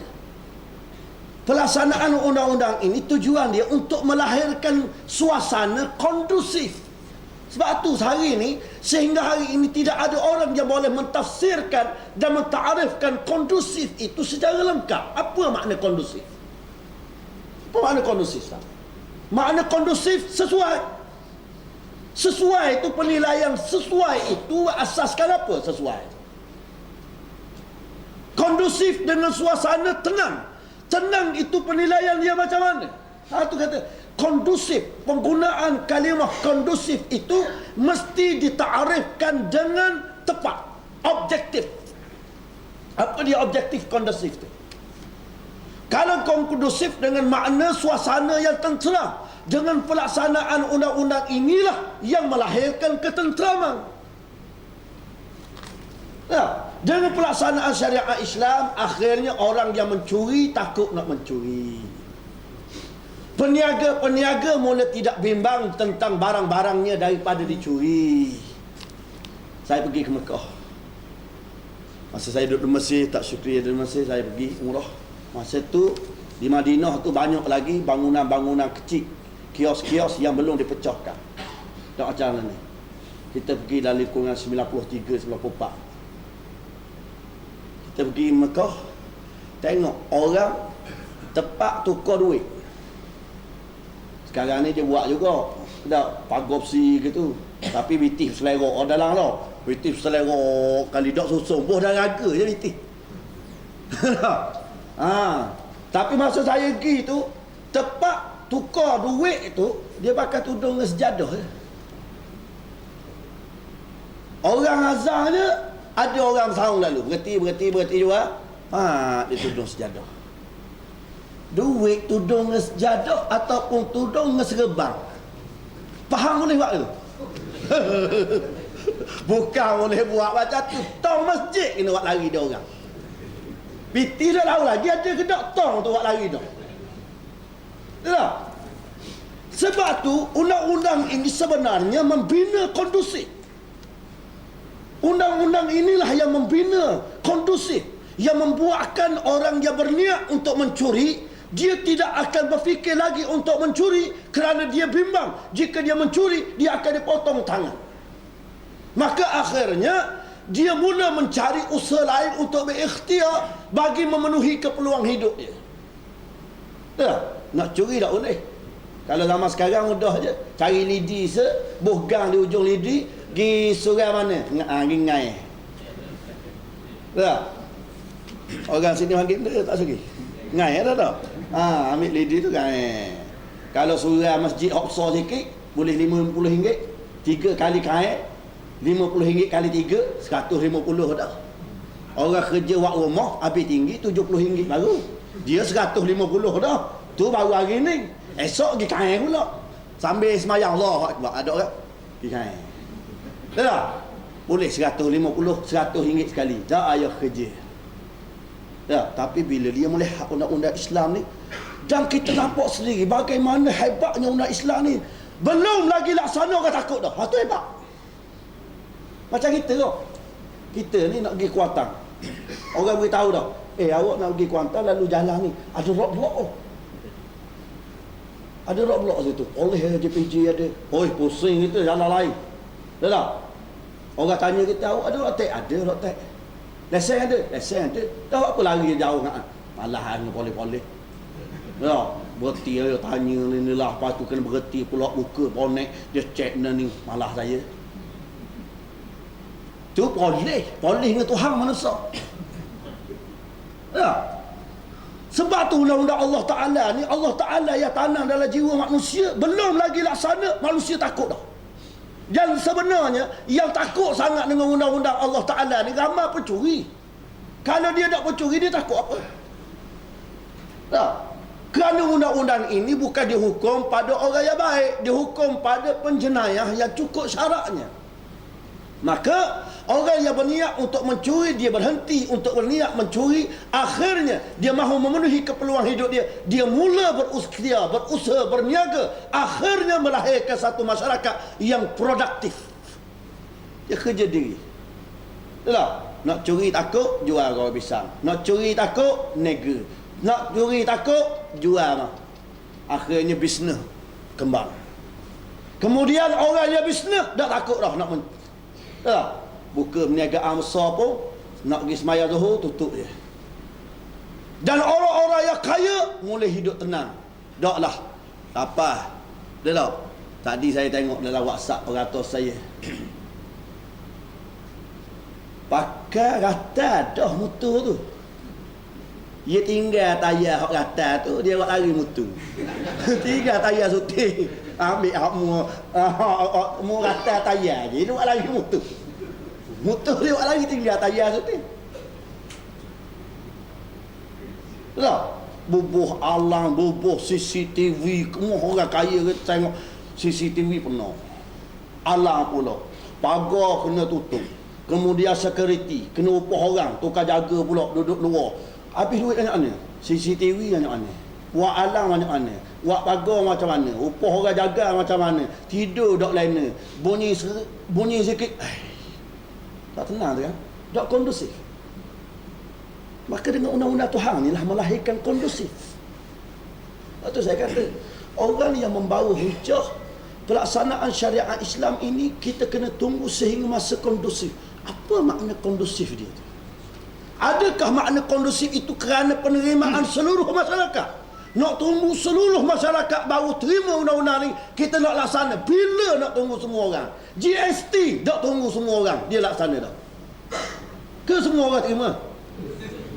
S3: Pelaksanaan undang-undang ini tujuan dia untuk melahirkan suasana kondusif. Sebab tu hari ini, sehingga hari ini tidak ada orang yang boleh mentafsirkan dan mentarifkan kondusif itu secara lengkap. Apa makna kondusif? Apa makna kondusif? Makna kondusif sesuai. Sesuai itu penilaian sesuai itu asaskan apa sesuai? Kondusif dengan suasana tenang. Tenang itu penilaian dia macam mana? Itu kata kondusif. Penggunaan kalimah kondusif itu mesti ditarifkan dengan tepat, objektif. Apa dia objektif kondusif itu? Kalau kondusif dengan makna suasana yang tenteram, dengan pelaksanaan undang-undang inilah yang melahirkan ketenteraman. Dengan pelaksanaan syariat Islam, akhirnya orang yang mencuri takut nak mencuri. Peniaga-peniaga mula tidak bimbang tentang barang-barangnya daripada dicuri. Saya pergi ke Mekah. Masa saya duduk di Mesir, tak syukri di Mesir, saya pergi umrah. Masa tu di Madinah tu banyak lagi bangunan-bangunan kecil, kios-kios yang belum dipecahkan. Tak macam mana ni. Kita pergi dalam lingkungan 93, 94. Kita pergi Mekah, tengok orang tepak tukar duit. Sekarang ni dia buat juga, dah pagar besi gitu, tapi bitih selera dalam tau. Bitih selera kali dak susung boh dah raga je bitih. Tapi masa saya pergi tu, tepak tukar duit tu dia pakai tudung dengan sejadah je. Orang azahnya ada orang sahung lalu berhenti juga. Dia tudung sejadah. Duit tudung dengan sejadah ataupun tudung dengan serbang. Faham boleh buat tu? Bukan boleh buat macam tu. Tong masjid kena buat lari dia orang. Piti dah tahu lagi ada ke tak tong tu buat lari dah. Tak? Sebab tu undang-undang ini sebenarnya membina kondusif. Undang-undang inilah yang membina kondusif, yang membuatkan orang yang berniat untuk mencuri, dia tidak akan berfikir lagi untuk mencuri kerana dia bimbang jika dia mencuri dia akan dipotong tangan. Maka akhirnya dia mula mencari usaha lain untuk berikhtiar bagi memenuhi keperluan hidup dia. Nak curi tak boleh. Kalau zaman sekarang mudah je, cari lidi bohgang di ujung lidi, pergi surai mana? Ngai. Tak? Orang sini panggil dia tak suki. Ngai ada tak? Ambil lidi tu ngai. Kalau surai Masjid Aqsa sikit, boleh RM50. 3 kali kain, RM50 kali 3, RM150 dah. Orang kerja buat rumah, habis tinggi RM70 baru. Dia RM150 dah. Tu baru hari ni. Esok pergi kain pula. Sambil semayang Allah Akbar. Ada orang pergi kain. Tak? Boleh RM150 sekali. Tak ayah kerja. Tak? Tapi bila dia melihat undang-undang Islam ni, dan kita nampak sendiri bagaimana hebatnya undang Islam ni, belum lagi laksana orang takut dah. Itu hebat. Macam kita kok. Kita ni nak pergi Kuantan. Orang beritahu dah. Awak nak pergi Kuantan lalu jalan ni ada roadblock. Ada roadblock situ. Oleh JPJ ada. Pusing kita jalan lain. Tak? Orang tanya kita, awak ada rotek? Ada rotek. Lesen ada? Lesen ada. Tahu apa lari jauh kan? Malahan boleh-boleh. Ya, berhenti dia tanya ni lah, lepas tu kena berhenti pula buka bonek, dia cek ni malah saya. Tu boleh dengan Tuhan manusia. Ya. Sebab tu undang-undang Allah Ta'ala ni, Allah Ta'ala yang tanam dalam jiwa manusia, belum lagi laksana, manusia takut dah. Dan sebenarnya yang takut sangat dengan undang-undang Allah Ta'ala ni ramai pencuri. Kalau dia tak pencuri, dia takut apa? Tak. Kerana undang-undang ini bukan dihukum pada orang yang baik, dihukum pada penjenayah yang cukup syaratnya. Maka Orang yang berniat untuk mencuri, dia berhenti untuk berniat mencuri, akhirnya dia mahu memenuhi keperluan hidup dia. Dia mula berusaha, berniaga, akhirnya melahirkan satu masyarakat yang produktif. Dia kerja diri. Itulah, nak curi takut, jual goreng pisang. Nak curi takut, nega. Nak curi takut, jual. Akhirnya bisnes kembang. Kemudian orang yang bisnes dah takut dah nak buka perniagaan besar pun, nak pergi sembahyang zuhur tutup je. Dan orang-orang yang kaya mulai hidup tenang. Taklah apa dia tak. Tadi saya tengok dalam WhatsApp peratus saya, pakai rata dah motor tu. Dia tinggal tayar hak rata tu, dia buat lari motor. Tinggal tayar suting, ambil hak mu rata tayar je, dia buat lari motor. Motor dia buat lagi tinggal tayar suting. Lah, bubuh alang, bubuh CCTV, semua orang kaya kita tengok CCTV penuh. Alang pula. Pagar kena tutup. Kemudian security, kena upah orang, tukar jaga pula duduk luar. Habis duit banyak mana? CCTV banyak mana? Buat alang banyak mana? Buat pagar macam mana? Upah orang jaga macam mana? Tidur dok lena. Bunyi sikit. Tak tenang tu kan? Tak kondusif. Maka dengan undang-undang Tuhan ni lah melahirkan kondusif. Lepas tu saya kata, orang yang membawa hujah pelaksanaan syariat Islam ini, kita kena tunggu sehingga masa kondusif. Apa makna kondusif dia tu? Adakah makna kondusif itu kerana penerimaan seluruh masyarakat? Nak tunggu seluruh masyarakat baru terima undang-undang ni, kita nak laksana. Bila nak tunggu semua orang? GST tak tunggu semua orang, dia laksana dah. Ke semua orang terima?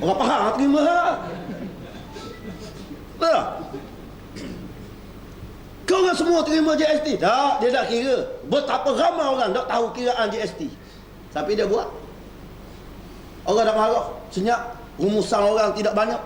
S3: Orang faham terima tak? Tak? Kau orang semua terima GST? Tak, dia tak kira. Betapa ramai orang tak tahu kiraan GST. Tapi dia buat. Orang tak marah, senyap, rumusan orang tidak banyak.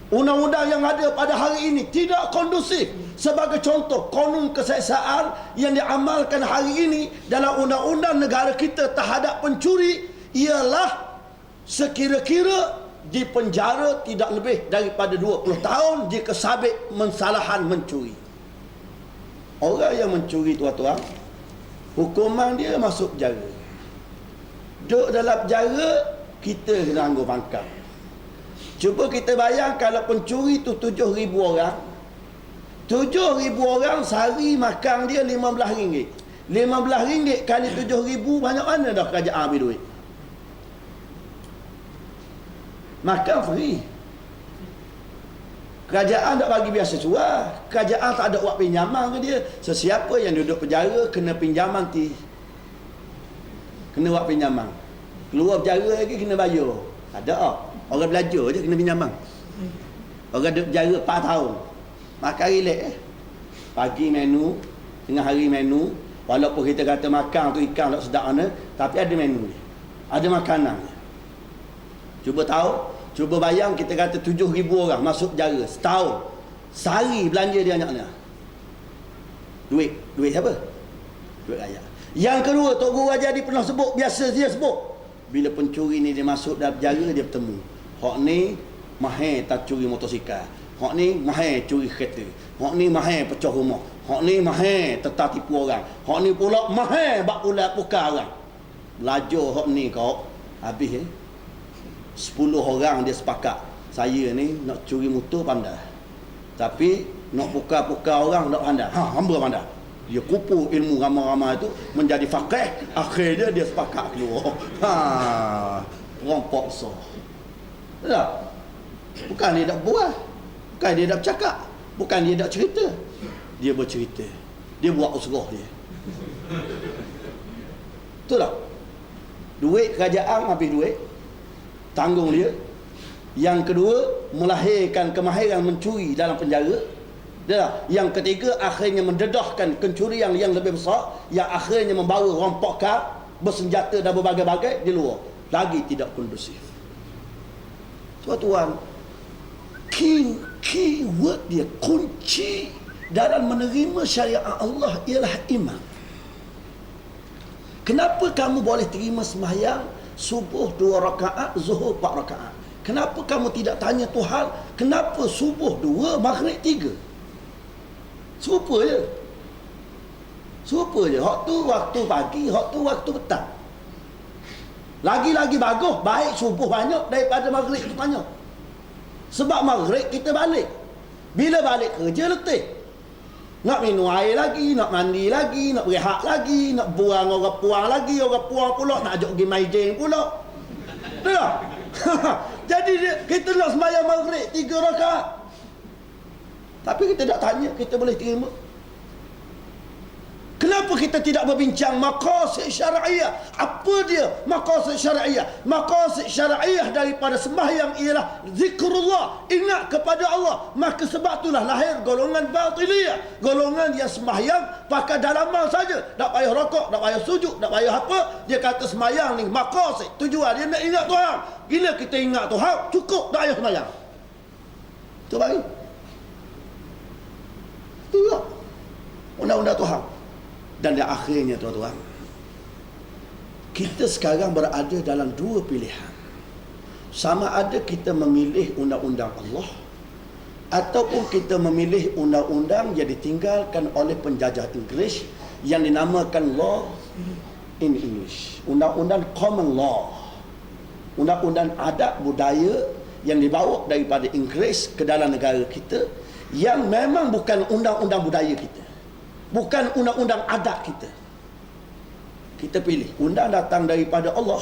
S3: Undang-undang yang ada pada hari ini tidak kondusif. Sebagai contoh, konun keseksaan yang diamalkan hari ini dalam undang-undang negara kita terhadap pencuri ialah sekira-kira dipenjara tidak lebih daripada 20 tahun jika sabit mensalahan mencuri. Orang yang mencuri, tuan-tuan, hukuman dia masuk penjara. Duduk dalam penjara, kita kena anggur pangkal. Cuba kita bayang kalau pencuri tu 7,000 orang. 7,000 orang sehari makan dia RM15. RM15 kali 7,000, banyak mana dah kerajaan ambil duit? Makan free. Kerajaan tak bagi biasa-suah. Kerajaan tak ada buat pinjaman ke dia. Sesiapa yang duduk penjara kena pinjaman kena buat pinjaman. Keluar penjara lagi kena bayar. Ada tak? Orang belajar je kena pinjaman. Orang duduk penjara 4 tahun. Makan relax Pagi menu, tengah hari menu. Walaupun kita kata makan tu ikan tak sedap mana, tapi ada menu dia. Ada makanan dia. Cuba tahu, cuba bayang kita kata 7,000 orang masuk penjara setahun. Sehari belanja dia banyak mana? Duit siapa? Duit rakyat. Yang kedua, Tok Guru Haji pernah sebut, biasa dia sebut, bila pencuri ni dia masuk dalam penjara, dia bertemu. Hak ni mahir tak curi motosikal. Hak ni mahir curi kereta. Hak ni mahir pecah rumah. Hak ni mahir tetap tipu orang. Hak ni pula mahir bak pula pukar orang. Belajar hak ni kau, habis 10 orang dia sepakat, saya ni nak curi motor pandai, tapi nak pukar-pukar orang tak pandai. Hamba pandai. Dia kumpul ilmu ramai-ramai itu menjadi faqih, akhirnya dia sepakat keluar. Rompok besar. Tak? Bukan dia nak buat, bukan dia nak bercakap, bukan dia nak cerita. Dia bercerita. Dia buat usrah dia. Betul tak? Duit kerajaan habis duit, tanggung dia. Yang kedua, melahirkan kemahiran mencuri dalam penjara. Yang ketiga, akhirnya mendedahkan pencurian yang lebih besar, yang akhirnya membawa rompokan bersenjata dan berbagai-bagai di luar. Lagi tidak kondusif. Tuan-tuan, key word dia, kunci dalam menerima syariat Allah ialah iman. Kenapa kamu boleh terima sembahyang subuh 2 rakaat, zuhur 4 rakaat? Kenapa kamu tidak tanya Tuhan, kenapa subuh 2, maghrib 3? Serupa je. Serupa je. Hak tu waktu pagi, hak tu waktu petang. Lagi-lagi bagus, baik subuh banyak daripada maghrib tu banyak. Sebab maghrib kita balik. Bila balik kerja letih. Nak minum air lagi, nak mandi lagi, nak berehat lagi, nak buang orang puang lagi, orang puang pula, nak ajak pergi main jeng pula. Betul tak? Jadi kita nak sembahyang maghrib 3 rakaat. Tapi kita tak tanya, kita boleh terima. Kenapa kita tidak berbincang maqasid syar'iyah? Apa dia maqasid syar'iyah? Maqasid syar'iyah daripada sembahyang ialah zikrullah, ingat kepada Allah. Maka sebab itulah lahir golongan batiliyah, golongan yang sembahyang pakai dalaman saja, tak payah rokok, tak payah sujud, tak payah apa. Dia kata sembahyang ni maqasid, tujuan dia nak ingat Tuhan. Bila kita ingat Tuhan, cukup tak payah sembahyang. Itu bagi. Itu juga undang-undang Tuhan. Dan di akhirnya tuan-tuan, kita sekarang berada dalam 2 pilihan. Sama ada kita memilih undang-undang Allah, ataupun kita memilih undang-undang yang ditinggalkan oleh penjajah Inggeris yang dinamakan law in English, undang-undang common law, undang-undang adat budaya yang dibawa daripada Inggeris ke dalam negara kita, yang memang bukan undang-undang budaya kita, bukan undang-undang adat kita. Kita pilih undang datang daripada Allah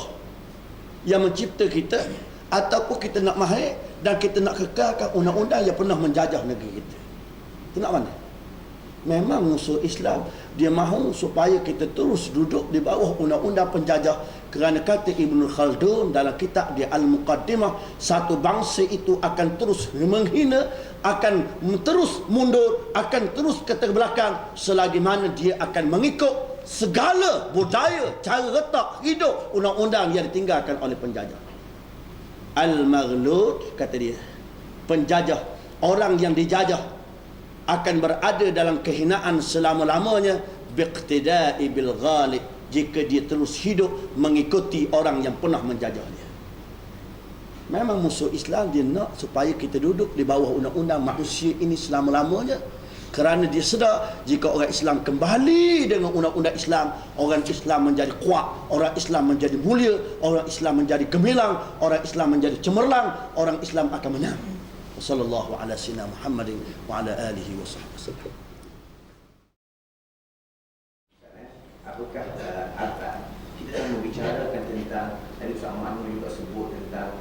S3: yang mencipta kita, ataupun kita nak mahir dan kita nak kekalkan undang-undang yang pernah menjajah negeri kita. Itu nak mana? Memang musuh Islam dia mahu supaya kita terus duduk di bawah undang-undang penjajah, kerana kata Ibn Khaldun dalam kitab dia Al-Muqaddimah, satu bangsa itu akan terus menghina, akan terus mundur, akan terus ke belakang selagi mana dia akan mengikut segala budaya, cara letak hidup, undang-undang yang ditinggalkan oleh penjajah. Al-Maghlud, kata dia, penjajah, orang yang dijajah akan berada dalam kehinaan selama-lamanya biqtida'i bil ghalib, jika dia terus hidup mengikuti orang yang pernah menjajah dia. Memang musuh Islam dia nak supaya kita duduk di bawah undang-undang manusia ini selama-lamanya, kerana dia sedar jika orang Islam kembali dengan undang-undang Islam, orang Islam menjadi kuat, orang Islam menjadi mulia, orang Islam menjadi gemilang, orang Islam menjadi cemerlang, orang Islam akan menang. Wassallallahu ala sayyidina Muhammadin wa ala alihi wa sahbihi.
S1: Apakah kita akan membicarakan tentang, tadi Ustaz Muhammad juga sebut tentang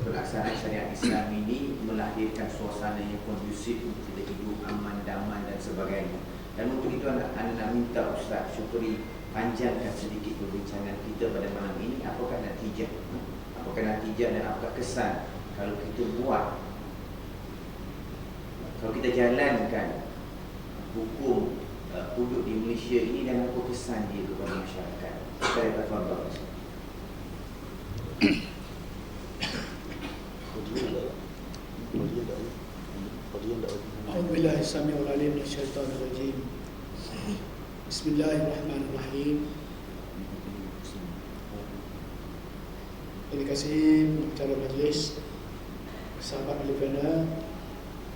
S1: pelaksanaan syariat Islam ini melahirkan suasana yang kondusif untuk kita hidup aman, damai dan sebagainya. Dan untuk itu anda nak minta Ustaz Syukri panjangkan sedikit perbincangan kita pada malam ini. Apakah natijah? Apakah natijah dan apakah kesan kalau kita buat, kalau kita jalankan hukum hudud di Malaysia ini, dan apa kesan dia kepada masyarakat? Saya berfaham.
S2: A'udzubillahi samii'ul 'aliim minasyaitonir rajiim. Bismillahirrahmanirrahim. Terima kasih pengacara majlis, sahabat Filipina,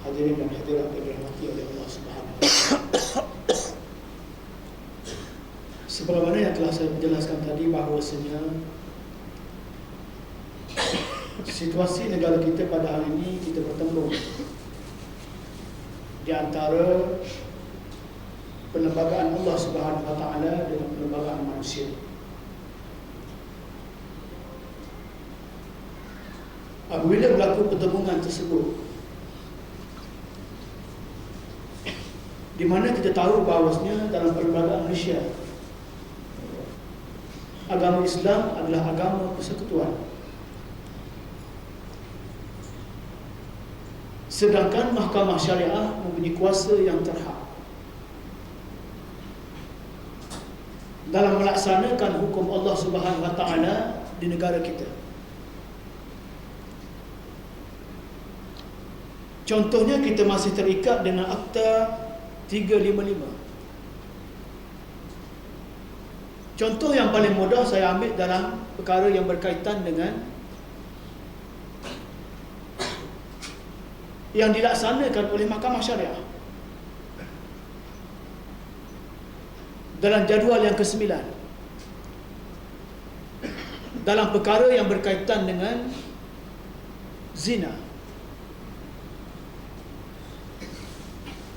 S2: hadirin dan hadirat yang dirahmati oleh Allah Subhanahu wa taala. Sebagaimana yang telah saya menjelaskan tadi, bahawasanya situasi negara kita pada hari ini, kita bertemu di antara perlembagaan Allah Subhanahu wa taala dengan perlembagaan manusia. Apabila berlaku pertemuan tersebut, di mana kita tahu bahawasanya dalam perlembagaan Malaysia, agama Islam adalah agama persekutuan, sedangkan mahkamah syariah mempunyai kuasa yang terhad dalam melaksanakan hukum Allah Subhanahu wa taala di negara kita. Contohnya, kita masih terikat dengan Akta 355 Contoh yang paling mudah saya ambil dalam perkara yang berkaitan dengan yang dilaksanakan oleh Mahkamah Syariah dalam jadual yang ke-9 dalam perkara yang berkaitan dengan zina.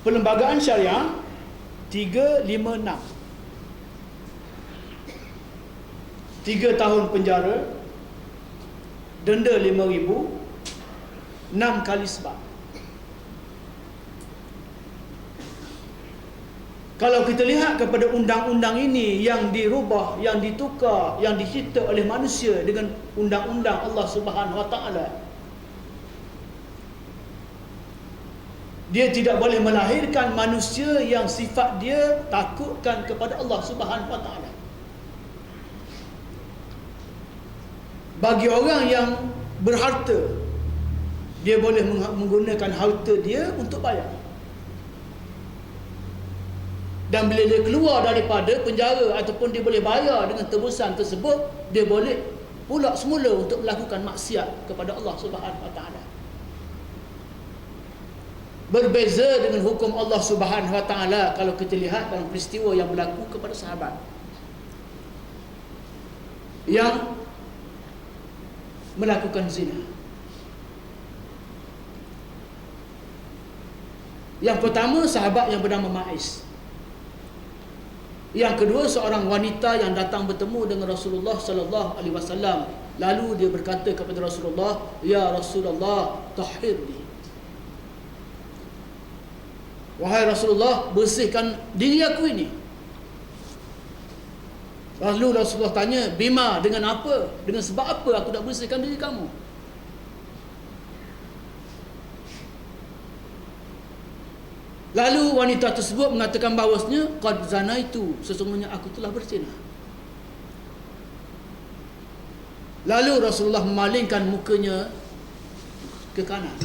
S2: Perlembagaan Syariah 356, 3 tahun penjara, denda 5,000, 6 kali sebab. Kalau kita lihat kepada undang-undang ini yang dirubah, yang ditukar, yang dicipta oleh manusia dengan undang-undang Allah Subhanahu Wa Taala, dia tidak boleh melahirkan manusia yang sifat dia takutkan kepada Allah Subhanahu Wa Taala. Bagi orang yang berharta, dia boleh menggunakan harta dia untuk bayar. Dan bila dia keluar daripada penjara ataupun dia boleh bayar dengan tebusan tersebut, dia boleh pula semula untuk melakukan maksiat kepada Allah Subhanahu Wa Taala. Berbeza dengan hukum Allah Subhanahu Wa Taala kalau kita lihat dalam peristiwa yang berlaku kepada sahabat yang melakukan zina. Yang pertama, sahabat yang bernama Ma'is. Yang kedua, seorang wanita yang datang bertemu dengan Rasulullah sallallahu alaihi wasallam. Lalu dia berkata kepada Rasulullah, "Ya Rasulullah, tahhirni." Wahai Rasulullah, bersihkan diri aku ini. Lalu Rasulullah tanya, "Bima, dengan apa? Dengan sebab apa aku nak bersihkan diri kamu?" Lalu wanita tersebut mengatakan bahawasanya, "Qad zanaitu, sesungguhnya aku telah berzina." Lalu Rasulullah memalingkan mukanya ke kanan.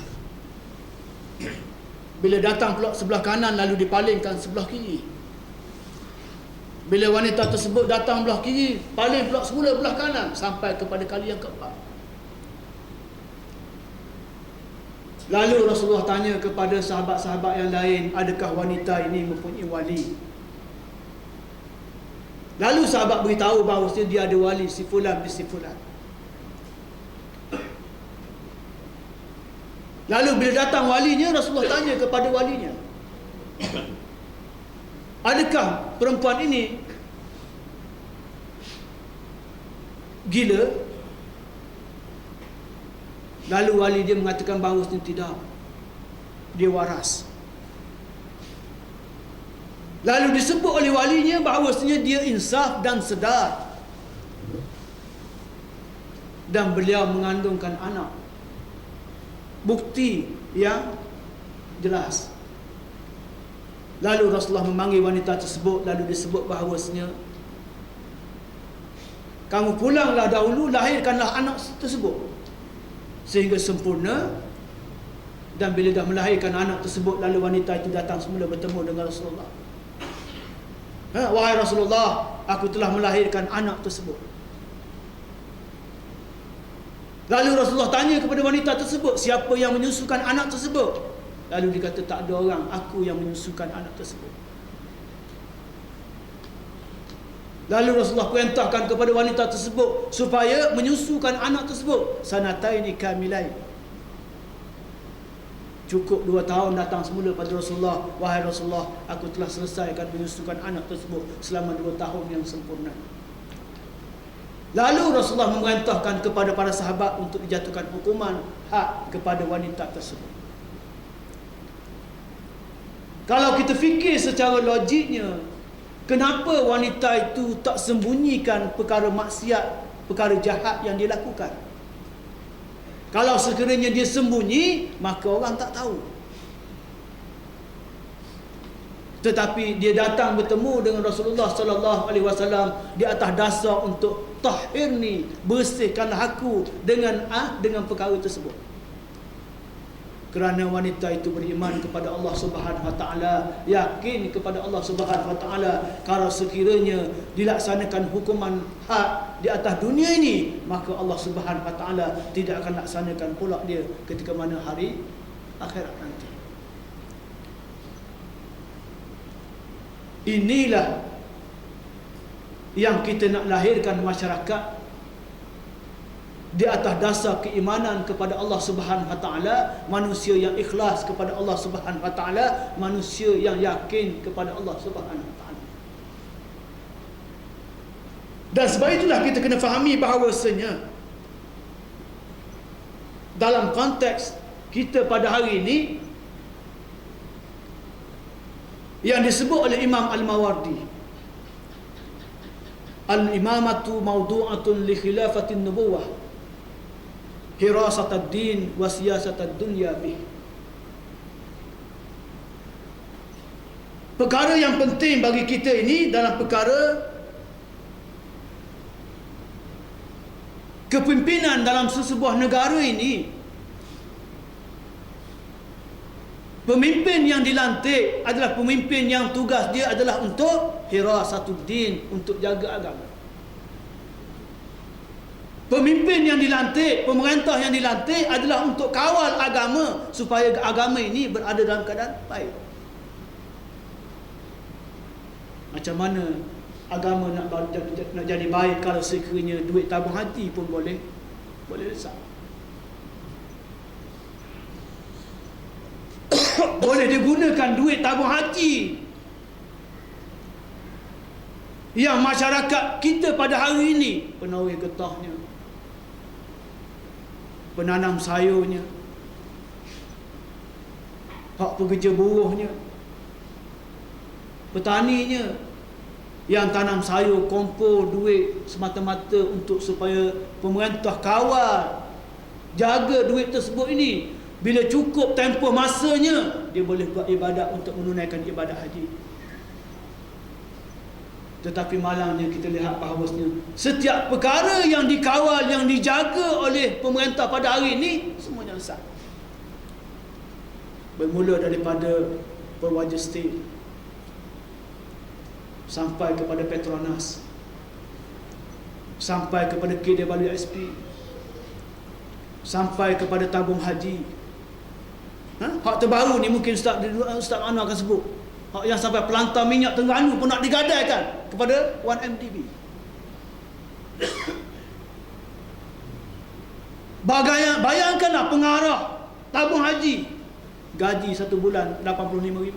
S2: Bila datang pula sebelah kanan, lalu dipalingkan sebelah kiri. Bila wanita tersebut datang belah kiri, paling pula semula belah kanan, sampai kepada kali yang keempat. Lalu Rasulullah tanya kepada sahabat-sahabat yang lain, adakah wanita ini mempunyai wali? Lalu sahabat beritahu bahawa dia ada wali, si fulan bin si fulan. Lalu bila datang walinya, Rasulullah tanya kepada walinya, adakah perempuan ini gila? Lalu wali dia mengatakan bahawasanya tidak, dia waras. Lalu disebut oleh walinya bahawasanya dia insaf dan sedar, dan beliau mengandungkan anak. Bukti yang jelas. Lalu Rasulullah memanggil wanita tersebut, lalu disebut bahawasanya, kamu pulanglah dahulu, lahirkanlah anak tersebut sehingga sempurna. Dan bila dah melahirkan anak tersebut, lalu wanita itu datang semula bertemu dengan Rasulullah. Wahai Rasulullah, aku telah melahirkan anak tersebut. Lalu Rasulullah tanya kepada wanita tersebut, siapa yang menyusukan anak tersebut? Lalu dia kata, tak ada orang, aku yang menyusukan anak tersebut. Lalu Rasulullah perintahkan kepada wanita tersebut supaya menyusukan anak tersebut sanataini kamilain. Cukup 2 tahun datang semula pada Rasulullah, wahai Rasulullah, aku telah selesaikan menyusukan anak tersebut selama 2 tahun yang sempurna. Lalu Rasulullah memerintahkan kepada para sahabat untuk dijatuhkan hukuman had kepada wanita tersebut. Kalau kita fikir secara logiknya, kenapa wanita itu tak sembunyikan perkara maksiat, perkara jahat yang dia lakukan? Kalau sekiranya dia sembunyi, maka orang tak tahu. Tetapi dia datang bertemu dengan Rasulullah sallallahu alaihi wasallam di atas dasar untuk tahhirni, bersihkanlah aku dengan perkara tersebut. Kerana wanita itu beriman kepada Allah Subhanahu Wa Taala, yakin kepada Allah Subhanahu Wa Taala, kalau sekiranya dilaksanakan hukuman had di atas dunia ini, maka Allah Subhanahu Wa Taala tidak akan laksanakan pula dia ketika mana hari akhirat nanti. Inilah yang kita nak lahirkan masyarakat di atas dasar keimanan kepada Allah Subhanahu Wa Taala, manusia yang ikhlas kepada Allah Subhanahu Wa Taala, manusia yang yakin kepada Allah Subhanahu Wa Taala. Dan sebab itulah kita kena fahami bahawasanya dalam konteks kita pada hari ini yang disebut oleh Imam Al-Mawardi, al-imamatu mawdu'atun li khilafatin nubuwah hirasatad din wa siyasatad dunya bih. Perkara yang penting bagi kita ini dalam perkara kepimpinan dalam sesebuah negara ini, pemimpin yang dilantik adalah pemimpin yang tugas dia adalah untuk hirasatud din, untuk jaga agama. Pemimpin yang dilantik, pemerintah yang dilantik adalah untuk kawal agama supaya agama ini berada dalam keadaan baik. Macam mana agama nak jadi baik kalau sekiranya duit tabung hati pun boleh lesak. Boleh digunakan duit tabung hati yang masyarakat kita pada hari ini, penawir getahnya, penanam sayurnya, hak pekerja buruhnya, petaninya yang tanam sayur kumpul duit semata-mata untuk supaya pemerintah kawal jaga duit tersebut ini. Bila cukup tempoh masanya, dia boleh buat ibadat untuk menunaikan ibadat haji. Tetapi malangnya kita lihat bahawasanya setiap perkara yang dikawal, yang dijaga oleh pemerintah pada hari ini, semuanya lesat. Bermula daripada Perwaja Steel sampai kepada Petronas, sampai kepada KWSP, sampai kepada tabung haji. Hak terbaru ni mungkin Ustaz Anwar akan sebut, hak yang sampai pelantar minyak Terengganu pun nak digadaikan kepada 1MDB. Bayangkanlah pengarah tabung haji, gaji satu bulan 85,000,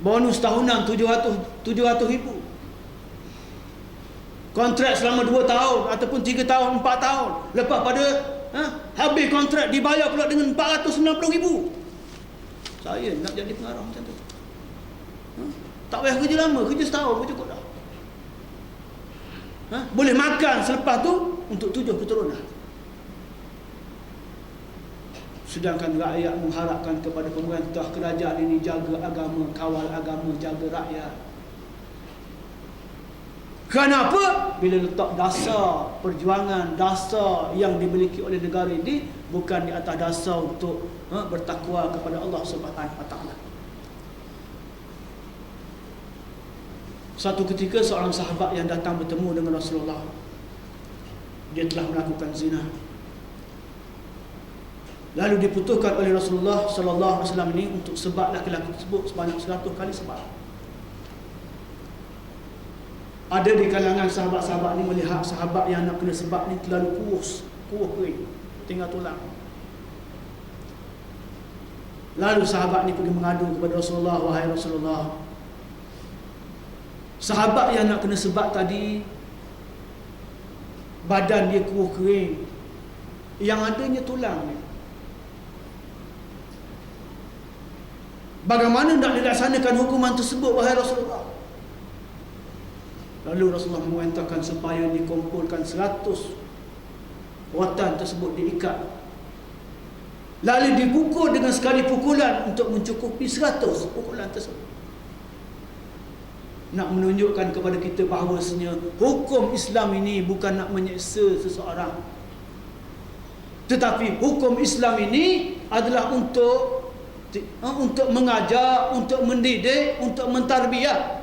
S2: bonus tahunan 700,000, kontrak selama 2 tahun ataupun 3 tahun, 4 tahun, lepas pada habis kontrak dibayar pula dengan 490,000. Saya nak jadi pengarah macam tu. Tak payah kerja lama, kerja setahun pun cukup dah. Boleh makan selepas tu untuk 7 keturunan. Sedangkan rakyat mengharapkan kepada pemerintah kerajaan ini jaga agama, kawal agama, jaga rakyat. Kenapa? Bila letak dasar perjuangan, dasar yang dimiliki oleh negara ini bukan di atas dasar untuk bertakwa kepada Allah Subhanahu Wa Taala. Satu ketika seorang sahabat yang datang bertemu dengan Rasulullah, dia telah melakukan zina. Lalu diputuskan oleh Rasulullah sallallahu alaihi wasallam ini untuk sebat laki-laki tersebut sebanyak 100 kali sebat. Ada di kalangan sahabat-sahabat ni melihat sahabat yang nak kena sebat ni terlalu kuruh kering, tinggal tulang. Lalu sahabat ni pergi mengadu kepada Rasulullah, wahai Rasulullah, sahabat yang nak kena sebat tadi badan dia kuruh kering, yang adanya tulang ni. Bagaimana nak dilaksanakan hukuman tersebut, wahai Rasulullah? Lalu Rasulullah memerintahkan supaya dikumpulkan 100 watan tersebut, diikat, lalu dipukul dengan sekali pukulan untuk mencukupi 100 pukulan tersebut. Nak menunjukkan kepada kita bahawasanya hukum Islam ini bukan nak menyeksa seseorang, Tetapi hukum Islam ini adalah untuk mengajar, untuk mendidik, untuk mentarbiyah,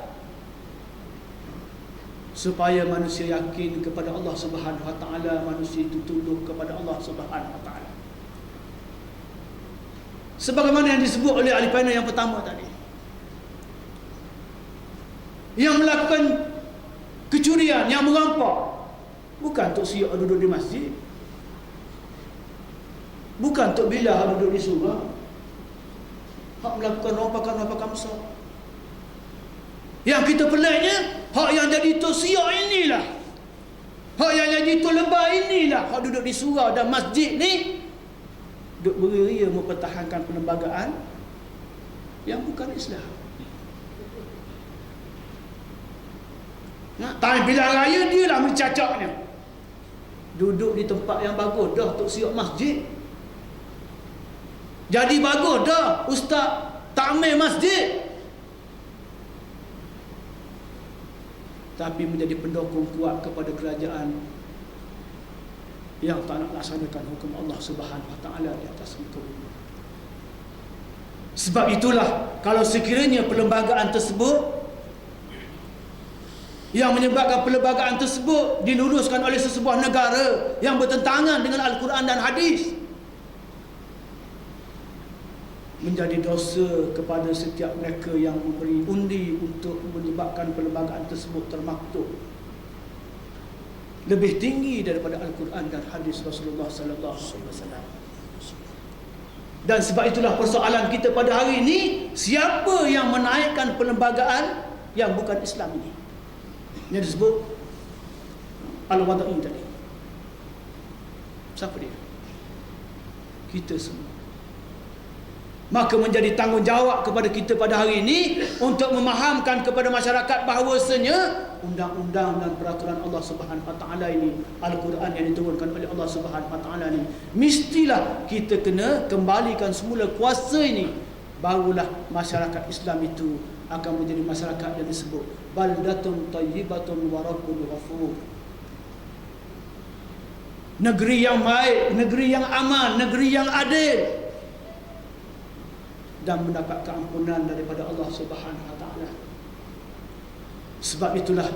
S2: supaya manusia yakin kepada Allah Subhanahu wa taala, manusia itu tunduk kepada Allah Subhanahu wa taala. Sebagaimana yang disebut oleh ahli panel yang pertama tadi, yang melakukan kecurian, yang merampak, bukan untuk siap duduk di masjid, bukan untuk bilah duduk di surau, hak melakukan rompakan-rompakan besar. Yang kita peliknya, hak yang jadi tok siap inilah, hak yang jadi tok lebay inilah, hak duduk di surau dan masjid ni duk beria mempertahankan perlembagaan yang bukan Islam. Time pilihan raya dia lah mencacaknya. Duduk di tempat yang bagus dah untuk siap masjid. Jadi bagus dah ustaz takmir masjid. Tapi menjadi pendukung kuat kepada kerajaan yang tak nak laksanakan hukum Allah Subhanahu wa taala di atas muka bumi. Sebab itulah kalau sekiranya perlembagaan tersebut yang menyebabkan perlembagaan tersebut diluluskan oleh sesebuah negara yang bertentangan dengan Al-Quran dan hadis, menjadi dosa kepada setiap mereka yang memberi undi untuk menyebabkan perlembagaan tersebut termaktub lebih tinggi daripada Al-Quran dan hadis Rasulullah sallallahu alaihi wasallam. Dan sebab itulah persoalan kita pada hari ini, siapa yang menaikkan perlembagaan yang bukan Islam ini, yang disebut Al-Wada'i tadi. Siapa dia? Kita semua. Maka menjadi tanggungjawab kepada kita pada hari ini untuk memahamkan kepada masyarakat bahawasanya undang-undang dan peraturan Allah Subhanahu wa taala ini, Al-Quran yang diturunkan oleh Allah Subhanahu wa taala ini, mestilah kita kena kembalikan semula kuasa ini, barulah masyarakat Islam itu akan menjadi masyarakat yang disebut baldatun thayyibatun wa rabbun ghafur. Negeri yang baik, negeri yang aman, negeri yang adil, dan mendapat keampunan daripada Allah Subhanahu wa taala. Sebab itulah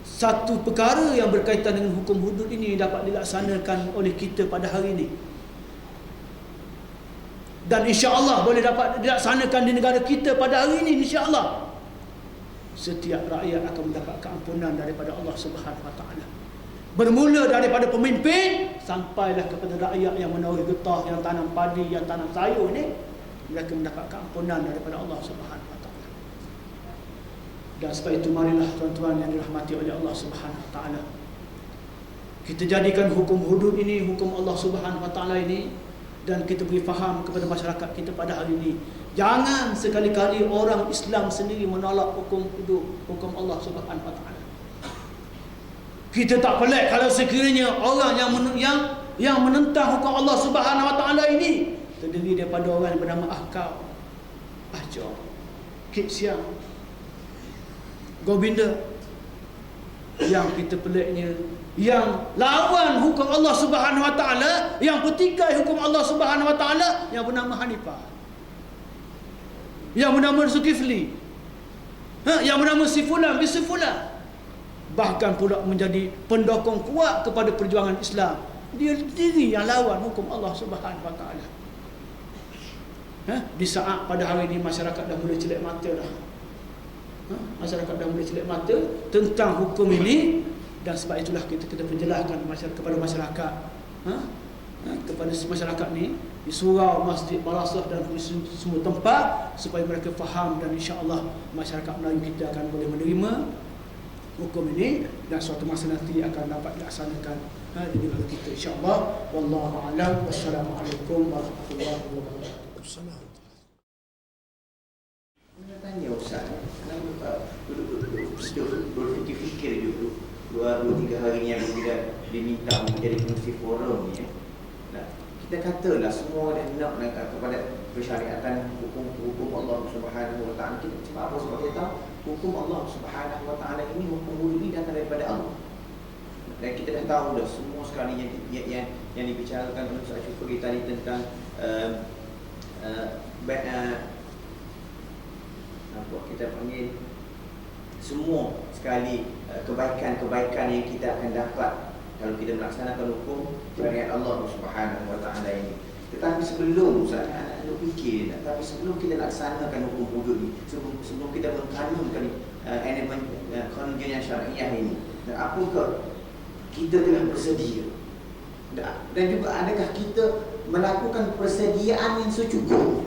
S2: satu perkara yang berkaitan dengan hukum hudud ini dapat dilaksanakan oleh kita pada hari ini, dan insya-Allah boleh dapat dilaksanakan di negara kita pada hari ini. Insya-Allah setiap rakyat akan mendapat keampunan daripada Allah Subhanahu wa taala. Bermula daripada pemimpin sampailah kepada rakyat yang menauri getah, yang tanam padi, yang tanam sayur ini, mereka mendapat keampunan daripada Allah Subhanahu wa taala. Dan sebab itu marilah tuan-tuan yang dirahmati oleh Allah Subhanahu wa taala, kita jadikan hukum hudud ini hukum Allah Subhanahu wa taala ini, dan kita beri faham kepada masyarakat kita pada hari ini. Jangan sekali-kali orang Islam sendiri menolak hukum hudud, hukum Allah Subhanahu wa taala. Kita tak pelik kalau sekiranya orang yang menentang hukum Allah Subhanahu wa taala ini terdiri daripada orang yang bernama Ahkau, Ahjor, Kit Siang, Govinda. Yang kita peliknya, yang lawan hukum Allah Subhanahu wa taala, yang petikai hukum Allah Subhanahu wa taala, yang bernama Hanifah, yang bernama Zulkifli, yang bernama Sifulan bin Sifulan, bahkan pula menjadi pendukung kuat kepada perjuangan Islam. Dia sendiri yang lawan hukum Allah Subhanahu wa taala. Di saat pada hari ini masyarakat dah mula celik mata dah. Masyarakat dah mula celik mata tentang hukum ini, dan sebab itulah kita perjelaskan kepada masyarakat, kepada masyarakat ni di surau, masjid, madrasah dan di semua tempat, supaya mereka faham, dan insya-Allah masyarakat Melayu kita akan boleh menerima hukum ini, dan suatu masa nanti akan dapat dilaksanakan di negara kita insya-Allah. Wallahu a'lam. Wassalamualaikum warahmatullahi wabarakatuh.
S1: Tanya Ustaz, kenapa berfikir dulu 2-3 hari yang kita diminta menjadi pengurusi forum ni, nah, kita katalah semua dah nak kepada persyariatan hukum Allah Subhanahu wa taala. Sebab apa? Sebab kita tahu hukum Allah Subhanahu wa taala ini, hukum ini datang daripada Allah. Dan kita dah tahu dah semua sekali yang dibicarakan oleh Ustaz Syukri tadi tentang apa kita panggil, semua sekali kebaikan-kebaikan yang kita akan dapat kalau kita melaksanakan hukum syariat Allah Subhanahu wa taala ini. Tetapi sebelum saya nak fikir, tapi sebelum kita laksanakan hukum hudud ini, sebelum kita mengkanunkan elemen kanuniyah syariah ini, dan apakah kita telah bersedia, dan juga adakah kita melakukan persediaan yang secukupnya,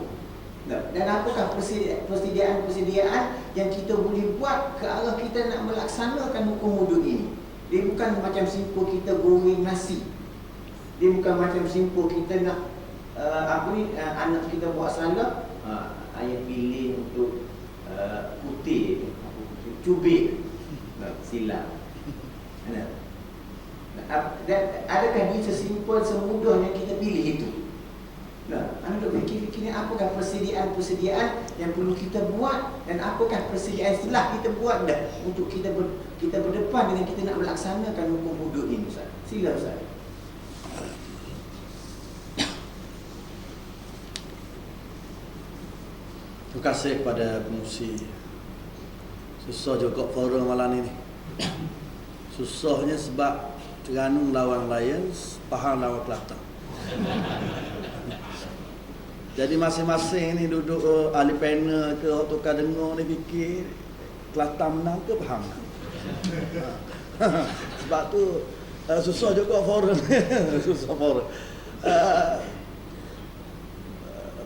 S1: dan apakah persediaan yang kita boleh buat ke arah kita nak melaksanakan hukum hudud ini. Dia bukan macam simpul kita goreng nasi, dia bukan macam simpul kita nak anak kita buat salah, ayah pilih untuk putih, cubit, silap. Dan adakah dia sesimpel semudah yang kita pilih itu? Anda fikir-fikir apakah persediaan yang perlu kita buat, dan apakah persediaan setelah kita buat dah untuk kita berdepan dengan kita nak melaksanakan hukum hudud ini, Ustaz. Sila Ustaz.
S3: Terima kasih kepada pengurusi. Susah juga forum malam ini. Susahnya sebab Terengganu lawan Lions, Pahang lawan Kelantan. Jadi masing-masing ni duduk ahli panel ke tukar dengar ni fikir Kelantan menang ke Pahang menang. Sebab tu susah juga forum. Susah forum.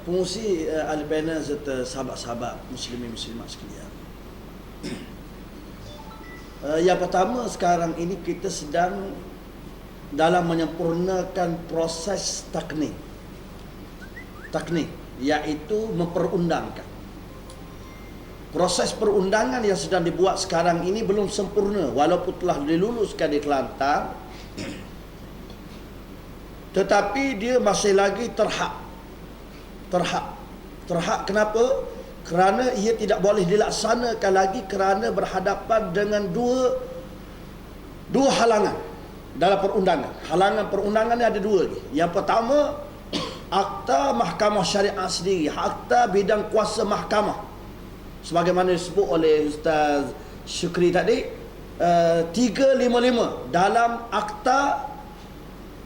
S3: Pengurusi ahli panel serta sahabat-sahabat muslimin muslimat sekalian. Yang pertama, sekarang ini kita sedang dalam menyempurnakan proses taknik, iaitu memperundangkan. Proses perundangan yang sedang dibuat sekarang ini belum sempurna, walaupun telah diluluskan di Kelantan, tetapi dia masih lagi terhad. Kenapa? Kerana ia tidak boleh dilaksanakan lagi kerana berhadapan dengan dua halangan dalam perundangan. Halangan perundangan ni ada dua lagi. Yang pertama, Akta Mahkamah Syariah sendiri, Akta Bidang Kuasa Mahkamah, sebagaimana disebut oleh Ustaz Syukri tadi, 355 dalam Akta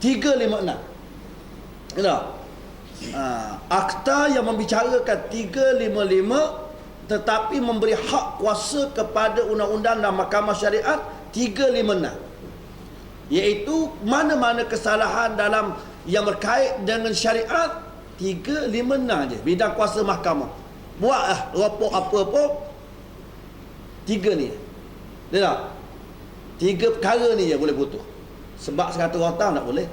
S3: 356. Akta yang membicarakan 355 tetapi memberi hak kuasa kepada undang-undang dan mahkamah syariat 356, iaitu mana-mana kesalahan dalam yang berkait dengan syariat 356 je, bidang kuasa mahkamah. Buatlah rapor apa-apa, 3 ni. Dia tak? 3 perkara ni je boleh putus. Sebab 100 orang tahu tak boleh.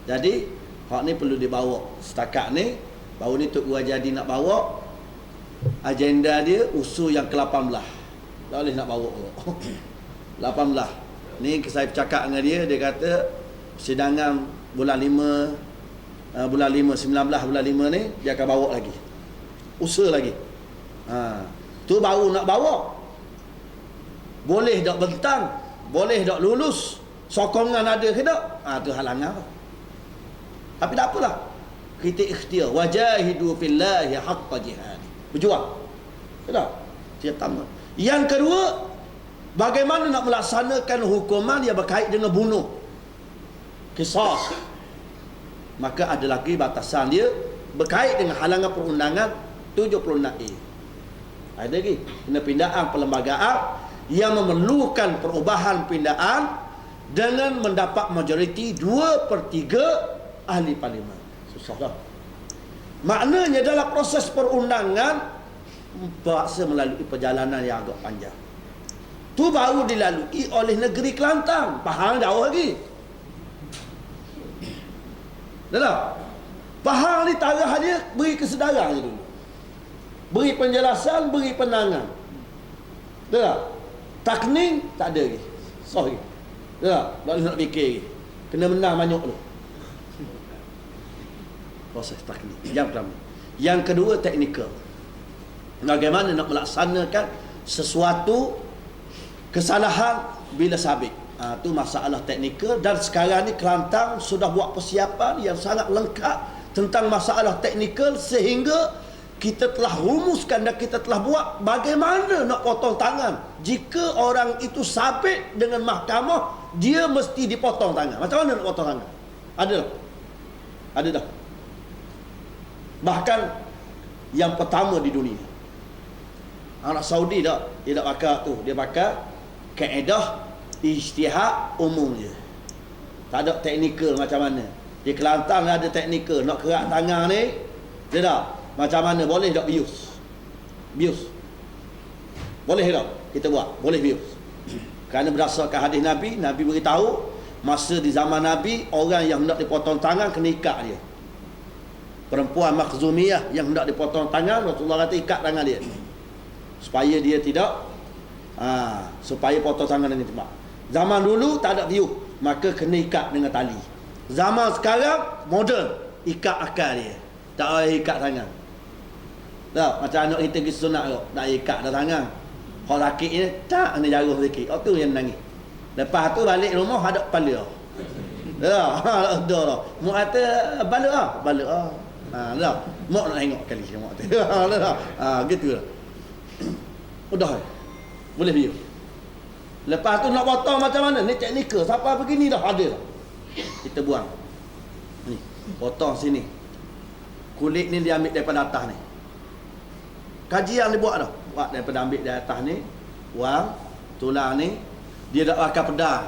S3: Jadi hak ni perlu dibawa. Setakat ni baru ni Tok Guru Jadi nak bawa agenda dia usul yang ke-18. Tak boleh nak bawa 18. Ni saya bercakap dengan dia, dia kata persidangan bulan 5 19 bulan 5 ni dia akan bawa lagi. Usul lagi. Tu baru nak bawa. Boleh tak bentang? Boleh tak lulus? Sokongan ada ke tak? Tu halangan apa? Tapi tak apalah, kita ikhtiar. Wajahidu fillahi haqqa jihad. Berjuang. Tak? Yang pertama. Yang kedua, bagaimana nak melaksanakan hukuman yang berkait dengan bunuh, qisas. Maka ada lagi batasan dia berkait dengan halangan perundangan 76A. Ada lagi pindaan perlembagaan yang memerlukan perubahan pindaan dengan mendapat majoriti 2/3 ahli parlimen. Susah dah. Maknanya dalam proses perundangan terpaksa melalui perjalanan yang agak panjang. Tu baru dilalui oleh negeri Kelantan. Pahang jauh lagi. Dah tak? Pahang ni tarah dia beri kesedaran je dulu. Beri penjelasan, beri penangan. Dah tak? Takning tak ada lagi. Sorry. Dah tak? Tak boleh nak fikir lagi. Kena menang banyak dulu. Proses taknik. Yang pertama. Yang kedua, teknikal. Bagaimana nak melaksanakan sesuatu kesalahan bila sabit. Tu masalah teknikal. Dan sekarang ni Kelantan sudah buat persiapan yang sangat lengkap tentang masalah teknikal, sehingga kita telah rumuskan dan kita telah buat bagaimana nak potong tangan. Jika orang itu sabit dengan mahkamah, dia mesti dipotong tangan. Macam mana nak potong tangan? Ada dah. Ada dah. Bahkan yang pertama di dunia, anak Saudi dah, dia tak pakai tu, dia pakai kaedah ijtihad umum je. Tak ada teknikal macam mana. Di Kelantan ada teknikal, nak kerak tangan ni, dia tak macam mana, boleh tak bius? Bius. Boleh tak kita buat? Boleh bius. Kerana berdasarkan hadis Nabi, Nabi beritahu masa di zaman Nabi, orang yang hendak dipotong tangan kena ikat dia. Perempuan Makhzumiyah yang hendak dipotong tangan, Rasulullah kata ikat tangan dia supaya dia tidak supaya potong tangan dengan cepat. Zaman dulu tak ada bius, maka kena ikat dengan tali. Zaman sekarang moden, ikat akal dia, tak boleh ikat tangan. Tak, macam anak kita pergi sunat tu, nak ikat dah tangan. Kalau sakit ni, tak, kena jarum sikit. Oh tu yang nangis. Lepas tu balik rumah, hadap kepala. Tak, ada dah. Mak kata, balik lah. Balik lah. Tak, mak nak tengok kali. Mak kata, tak, gitu lah. Udah, boleh biar. Lepas tu nak potong macam mana? Ni teknikal. Siapa begini dah ada. Kita buang. Ni, potong sini. Kulit ni dia ambil daripada atas ni. Kajian dia buat dah. Buat daripada ambil dari atas ni, buang tulang ni, dia tak pakai pedang.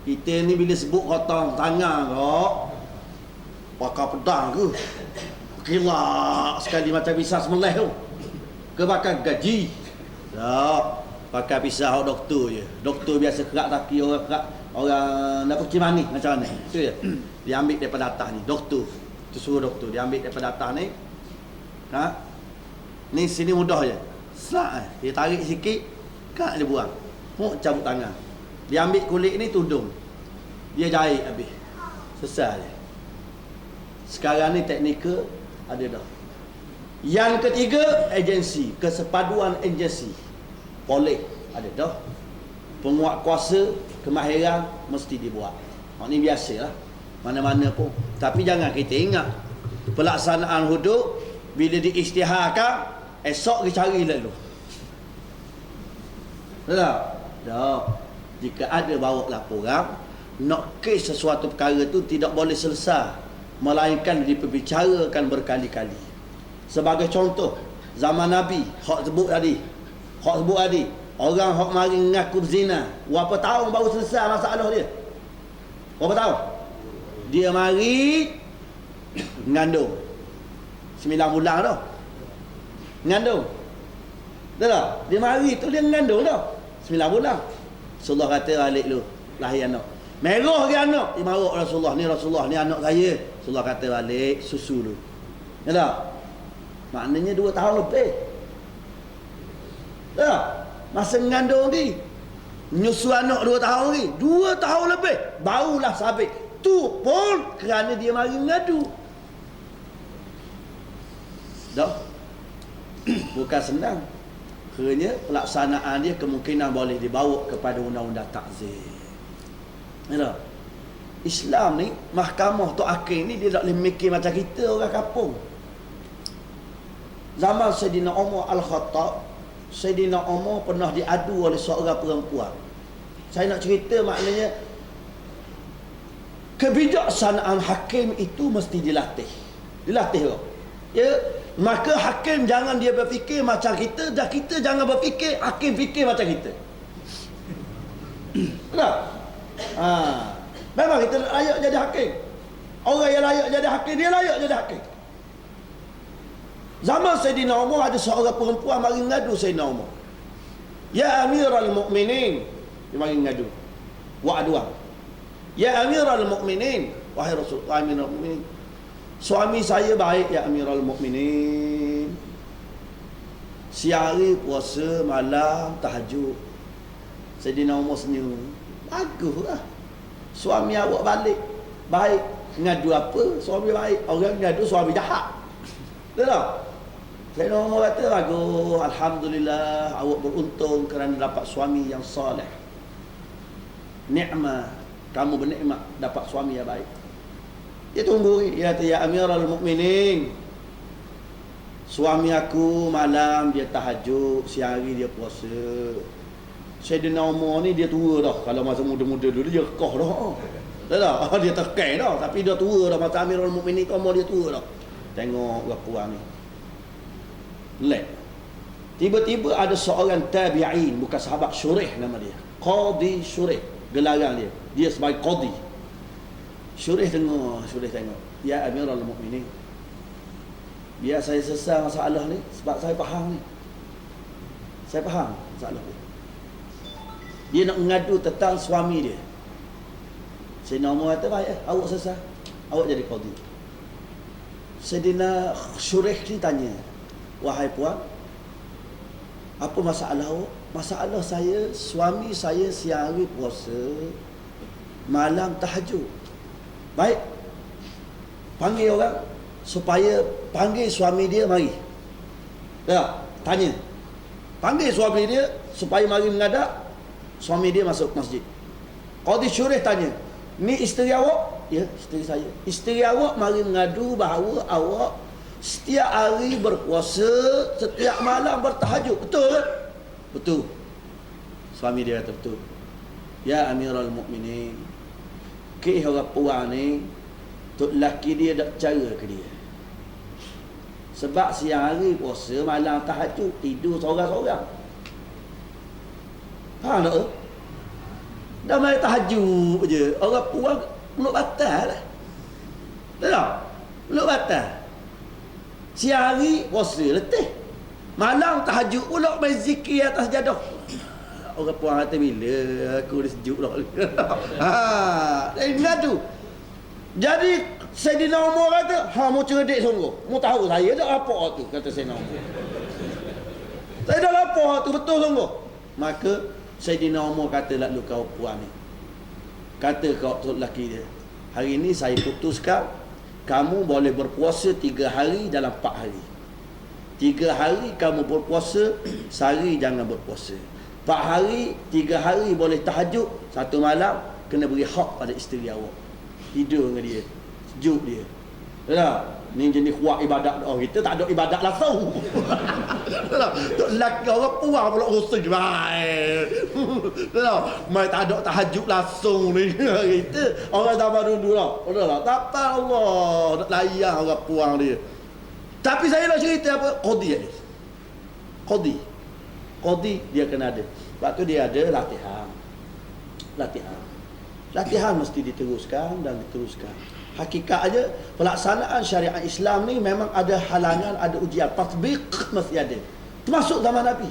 S3: Kita ni bila sebut potong tangan kok, pakai pedang ke? Kilak sekali macam pisau semelih tu. Ke pakai gaji. Tak, pakai pisau doktor je. Doktor biasa kerak kaki orang kerak, orang nak pergi mani macam mana. Tu je. Dia ambil daripada atas ni, doktor. Tu suruh doktor dia ambil daripada atas ni. Ni sini mudah je. Slak dia tarik sikit, kak dia buang. Mok cabut tangan. Dia ambil kulit ni tudung. Dia jahit habis. Selesai je. Sekarang ni teknikal ada dah. Yang ketiga, agensi, kesepaduan agensi. Boleh ada dah. Penguat kuasa, kemahiran mesti dibuat. Ni biasalah. Mana-mana pun. Tapi jangan kita ingat, pelaksanaan hudud bila diisytiharkan, esok kita cari lalu. Tak? Tak. Jika ada bawa laporan, nak kes sesuatu perkara tu tidak boleh selesai, melainkan diperbicarakan berkali-kali. Sebagai contoh, zaman Nabi, hak sebut tadi, orang hak mari mengaku zina, berapa tahun baru selesai masalah dia? Berapa tahun? Dia mari mengandung 9 bulan dah. Mengandung. Tak? Dia mari tu dia mengandung dah 9 bulan. Rasulullah kata balik lu, lahir anak. Merah ke anak? Dia marah Rasulullah, ni anak saya. Rasulullah kata balik, susu lu. Ya tak? Maknanya 2 tahun lebih. Tak? Masa mengandung ni, menyusu anak 2 tahun ni, 2 tahun lebih barulah sabit. Tu pun kerana dia mari mengadu. Dah. Bukan senang. Kerana pelaksanaan dia kemungkinan boleh dibawa kepada undang-undang takzir. Ya. Islam ni, mahkamah tu hakim ni dia tak boleh mikir macam kita orang kampung. Zaman Sayyidina Umar Al-Khattab, Sayyidina Umar pernah diadu oleh seorang perempuan. Saya nak cerita maknanya kebijaksanaan hakim itu mesti dilatih. Dilatih kau. Ya, maka hakim jangan dia berfikir macam kita, dan kita jangan berfikir hakim fikir macam kita. Tak? Memang kita layak jadi hakim. Orang yang layak jadi hakim, dia layak jadi hakim. Zaman Sayyidina Umar ada seorang perempuan mari ngadu Sayyidina Umar. Ya Amirul Mukminin, dia mari ngadu. Wa aduan. Ya Amirul Mukminin, wahai Rasul, wahai Amirul Mukminin, suami saya baik ya Amirul Mukminin. Siang hari puasa, malam tahajud. Sayyidina Umar senyum. Baguslah. Suami awak balik baik. Ngadu apa? Suami baik. Orang ngadu suami jahat. Betul tak? Sayyidina Umar kata bagus, alhamdulillah, awak beruntung kerana dapat suami yang soleh. Ni'mah, kamu bernikmat dapat suami yang baik. Dia tunggu, ya Amirul Mukminin, suami aku malam dia tahajud, siang hari dia puasa. Sayyidina Umar ni dia tua dah. Kalau masa muda-muda dulu dia koh dah. Tak? Dia tekai dah, tapi dia tua dah. Masa Amirul Mukminin tu Umar dia tua dah. Tengok perempuan ni. Lek. Tiba-tiba ada seorang tabi'in, bukan sahabat, Syurih nama dia. Qadi Syurih, gelarang dia. Dia sebagai qadi. Syurih tengok. Ya Amirul Mukminin, biar saya selesai masalah ni sebab saya faham ni. Saya faham masalah ni. Dia nak mengadu tentang suami dia. Sayyidina Umar kata, baik, awak selesai, awak jadi qadi. Sayyidina Syurih ni tanya, wahai puan, apa masalah awak? Masalah saya, suami saya siang hari puasa, malam tahajud. Baik, panggil orang supaya panggil suami dia mari. Ya, tanya. Panggil suami dia supaya mari menghadap. Suami dia masuk masjid. Qadi Syurih tanya, ni isteri awak? Ya, isteri saya. Isteri awak mari mengadu bahawa awak setiap hari berpuasa, setiap malam bertahajud. Betul? Betul. Suami dia kata betul. Ya Amirul Mukminin, ke orang puan ni, tok laki dia tak cara ke dia. Sebab siang hari puasa, malam tahajud, tidur seorang-seorang. Faham tak? Dah main tahajud je, orang puan peluk batal lah. Tak? Peluk batal. Siang hari puasa, letih. Malam tahajud pula main zikir atas jadah. Orang puan kata, bila aku dah sejuk dah. Ingat tu. Jadi Sayyidina Umar kata, mu cerdik sungguh. Mu tahu saya dah apa tu, kata Sayyidina Umar. Saya dah apa tu, betul sungguh. Maka Sayyidina Umar kata lalu kau puan ni, kata kau lelaki dia, hari ni saya putuskan kamu boleh berpuasa 3 hari dalam 4 hari. 3 hari kamu berpuasa, sehari jangan berpuasa. 4 hari, 3 hari boleh tahajud, 1 malam kena beri hak pada isteri awak. Tidur dengan dia, sejuk dia. Tak? Ni jenis kuat ibadat dah. Kita tak ada ibadat langsung. Tak? Lelaki orang puan pula urusan baik. Tak? Mai tak ada tahajud langsung ni. Kita orang zaman dulu lah. Tak? Tak apa Allah. Nak layan orang puan dia. Tapi saya nak cerita apa? Qadi ni. Qadi dia kena ada. Sebab tu dia ada latihan. Latihan mesti diteruskan dan diteruskan. Hakikat aja pelaksanaan syariat Islam ni memang ada halangan, ada ujian. Tatbiq mesti ada. Termasuk zaman Nabi.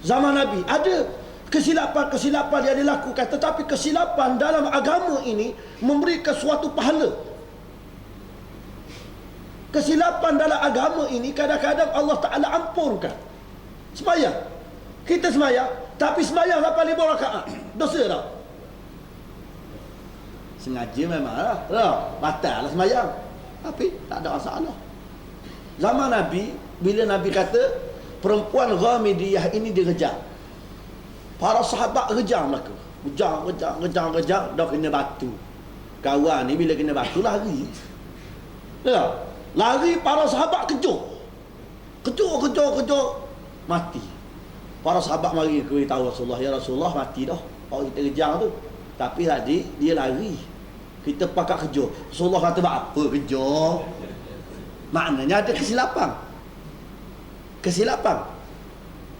S3: Zaman Nabi ada kesilapan-kesilapan yang dilakukan, tetapi kesilapan dalam agama ini memberikan suatu pahala. Kesilapan dalam agama ini kadang-kadang Allah Ta'ala ampunkan. Sembahyang, kita sembahyang, tapi sembahyang sampai 5 rakaat, dosa tak? Sengaja memang lah, batal lah sembahyang, tapi tak ada masalah. Zaman Nabi, bila Nabi kata perempuan Ghamidiyah ini direjam, para sahabat rejam mereka, rejam, dah kena batu. Kawan ni bila kena batu lari. Lari, para sahabat kejar, mati. Para sahabat mari beritahu Rasulullah, ya Rasulullah, mati dah orang kita kejar tu. Tapi tadi dia lari, kita pakat kejar. Rasulullah kata, apa kejar? Maknanya ada kesilapan.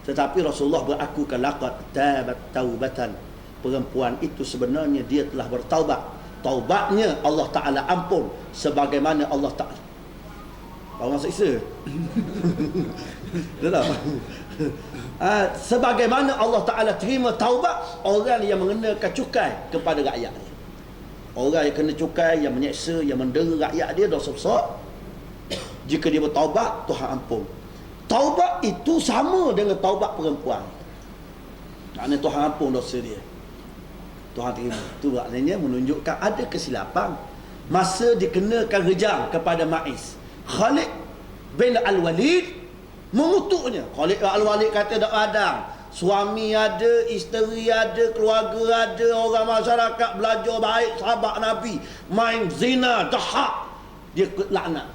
S3: Tetapi Rasulullah berakukan, laqad tabat taubatan. Perempuan itu sebenarnya dia telah bertaubat. Taubatnya Allah Ta'ala ampun, sebagaimana Allah Ta'ala. Bawa masuk Isa. Sebagaimana Allah Ta'ala terima taubat orang yang mengenakan cukai kepada rakyatnya. Orang yang kena cukai, yang menyeksa, yang mendera rakyat dia, dosa besar. Jika dia bertaubat, Tuhan ampun. Taubat itu sama dengan taubat perempuan. Maknanya Tuhan ampun dosa dia, Tuhan terima. Itu maknanya menunjukkan ada kesilapan. Masa dikenakan rejam kepada Ma'iz, Khalid bin Al-Walid mengutuknya. Khalid bin Al-Walid kata tak padang, Suami ada, isteri ada, keluarga ada, orang masyarakat belajar baik, sahabat Nabi, main zina, dahak, dia laknat.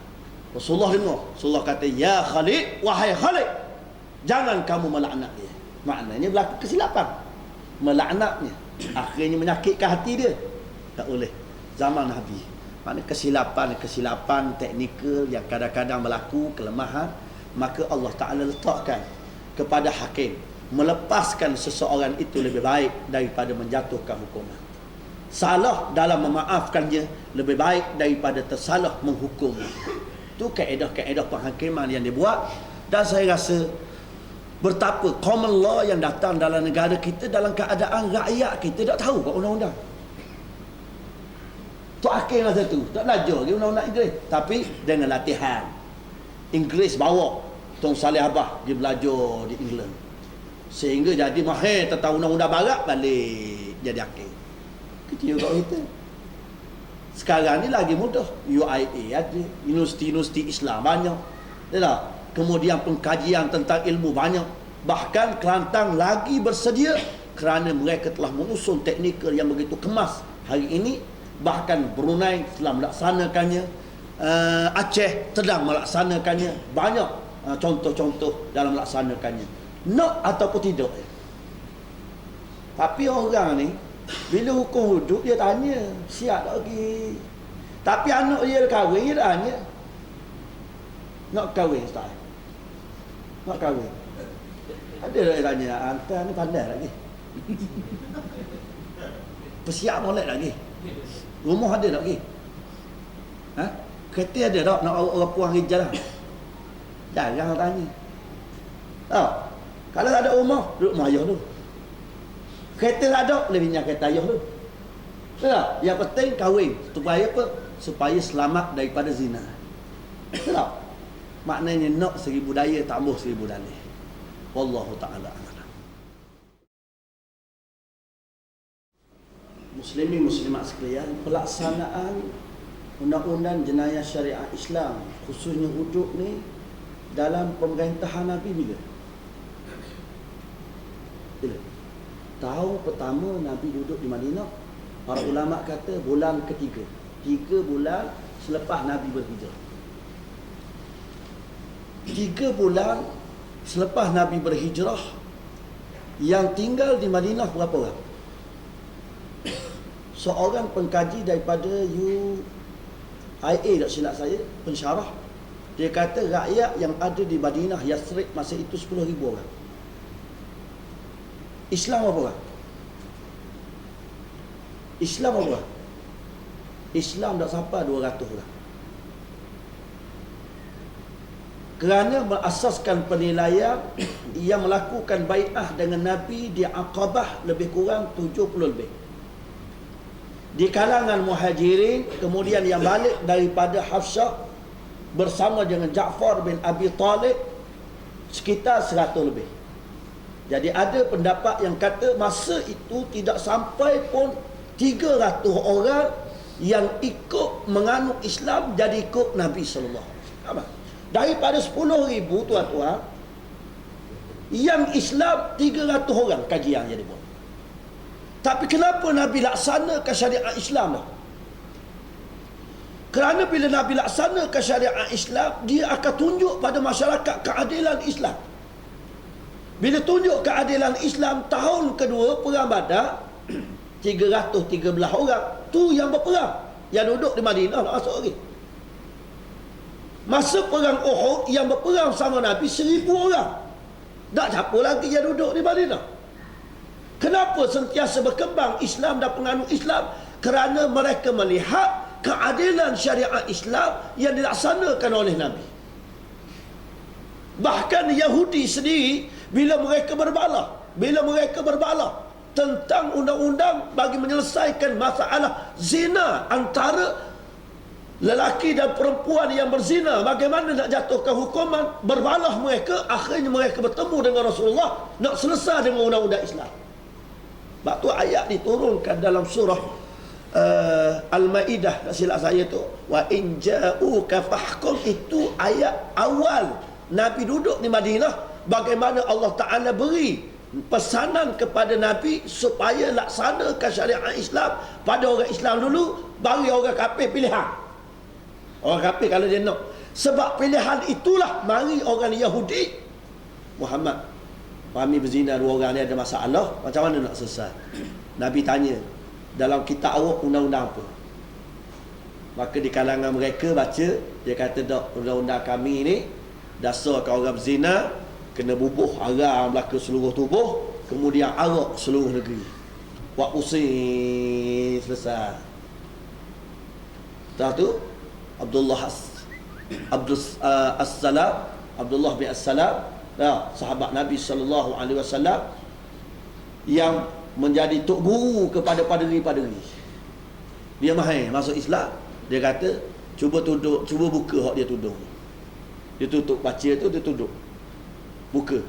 S3: Rasulullah dengar. Rasulullah kata, ya Khalid, wahai Khalid, jangan kamu melaknat dia. Maknanya berlaku kesilapan, melaknatnya, akhirnya menyakitkan hati dia. Tak boleh. Zaman Nabi, maknanya kesilapan teknikal yang kadang-kadang berlaku, kelemahan, maka Allah Ta'ala letakkan kepada hakim melepaskan seseorang itu lebih baik daripada menjatuhkan hukuman. Salah dalam memaafkannya lebih baik daripada tersalah menghukumnya. Itu kaedah-kaedah penghakiman yang dibuat. Dan saya rasa betapa common law yang datang dalam negara kita dalam keadaan rakyat kita tak tahu undang-undang. Tok hakim masa tu tak belajar dia undang-undang Inggeris, tapi dengan latihan Inggeris bawa Tong Saleh Abah dia belajar di England sehingga jadi mahir tentang undang-undang barat, balik jadi hakim. Kecil kat kita. Sekarang ni lagi mudah. UIA ada, universiti-universiti Islam banyak. Tak? Kemudian pengkajian tentang ilmu banyak. Bahkan Kelantan lagi bersedia kerana mereka telah mengusung teknikal yang begitu kemas hari ini. Bahkan Brunei telah melaksanakannya, Aceh sedang melaksanakannya. Banyak contoh-contoh dalam melaksanakannya. Nak ataupun tidak. Tapi orang ni bila hukum hudud dia tanya, siap tak lagi. Tapi anak dia kahwin, dia tanya, nak kahwin Ustaz? Nak kahwin? Ada tak dia tanya, hantar ni pandai lagi. Persiap molek lagi. Rumah ada tak lagi? Ha? Kereta ada tak nak orang puang hijau lah? Jarang tanya. Tahu? Kalau tak ada rumah, duduk rumah ayah tu. Kereta tak ada, lebih minyak kereta ayah tu. Tak? Yang penting kahwin. Supaya apa? Supaya selamat daripada zina. Tak? Maknanya nak 1000 daya, tambah 1000 dalih. Wallahu ta'ala a'lam. Muslimin muslimat sekalian, pelaksanaan undang-undang jenayah syariah Islam, khususnya hudud ni dalam pemerintahan Nabi bila? Tahun pertama Nabi duduk di Madinah, para ulama kata bulan ketiga, 3 bulan selepas Nabi berhijrah. 3 bulan selepas Nabi berhijrah, yang tinggal di Madinah berapa orang? Seorang pengkaji daripada UIA, tak silap saya, pensyarah, dia kata rakyat yang ada di Madinah Yathrib masa itu 10,000 orang. Islam apa orang? Islam apa orang? Islam tak sampai 200 orang. Kerana berasaskan penilaian yang melakukan bai'ah dengan Nabi di Aqabah lebih kurang 70 lebih. Di kalangan muhajirin, kemudian yang balik daripada Hafsah bersama dengan Ja'far bin Abi Talib sekitar 100 lebih. Jadi ada pendapat yang kata masa itu tidak sampai pun 300 orang yang ikut menganut Islam, jadi ikut Nabi SAW. Daripada 10,000 tuan-tuan, yang Islam 300 orang kajian jadi buat. Tapi kenapa Nabi laksanakan syariat Islam dah? Kerana bila Nabi laksanakan syariat Islam, dia akan tunjuk pada masyarakat keadilan Islam. Bila tunjuk keadilan Islam, tahun kedua perang Badar, 313 orang tu yang berperang, yang duduk di Madinah nak masuk lagi. Masa perang Uhud, yang berperang sama Nabi 1,000 orang. Tak siapa lagi yang duduk di Madinah. Kenapa sentiasa berkembang Islam dan penganut Islam? Kerana mereka melihat keadilan syariat Islam yang dilaksanakan oleh Nabi. Bahkan Yahudi sendiri, bila mereka berbalah tentang undang-undang bagi menyelesaikan masalah zina antara lelaki dan perempuan yang berzina, bagaimana nak jatuhkan hukuman, berbalah mereka, akhirnya mereka bertemu dengan Rasulullah nak selesai dengan undang-undang Islam. Sebab tu ayat diturunkan dalam surah Al-Maidah, tak silap saya tu, wa in ja'uka fahkum, itu ayat awal Nabi duduk di Madinah. Bagaimana Allah Ta'ala beri pesanan kepada Nabi supaya laksanakan syariat Islam pada orang Islam dulu, bagi orang kafir pilihan. Orang kafir kalau dia nak, sebab pilihan itulah mari orang Yahudi, Muhammad Fahmi berzina 2 orang ni ada masalah, macam mana nak selesai? Nabi tanya, dalam kitab awak undang-undang apa? Maka di kalangan mereka baca, dia kata tak, undang-undang kami ni dasarkan orang berzina kena bubuh haram belaka seluruh tubuh, kemudian arak seluruh negeri. Buat pusing, selesai. Setelah tu Abdullah bin As-Salam, sahabat Nabi SAW yang menjadi tok guru kepada paderi-paderi. Dia mahir masuk Islam. Dia kata, cuba buka hak dia tudung. Dia tutup baca tu, dia tutup. Buka.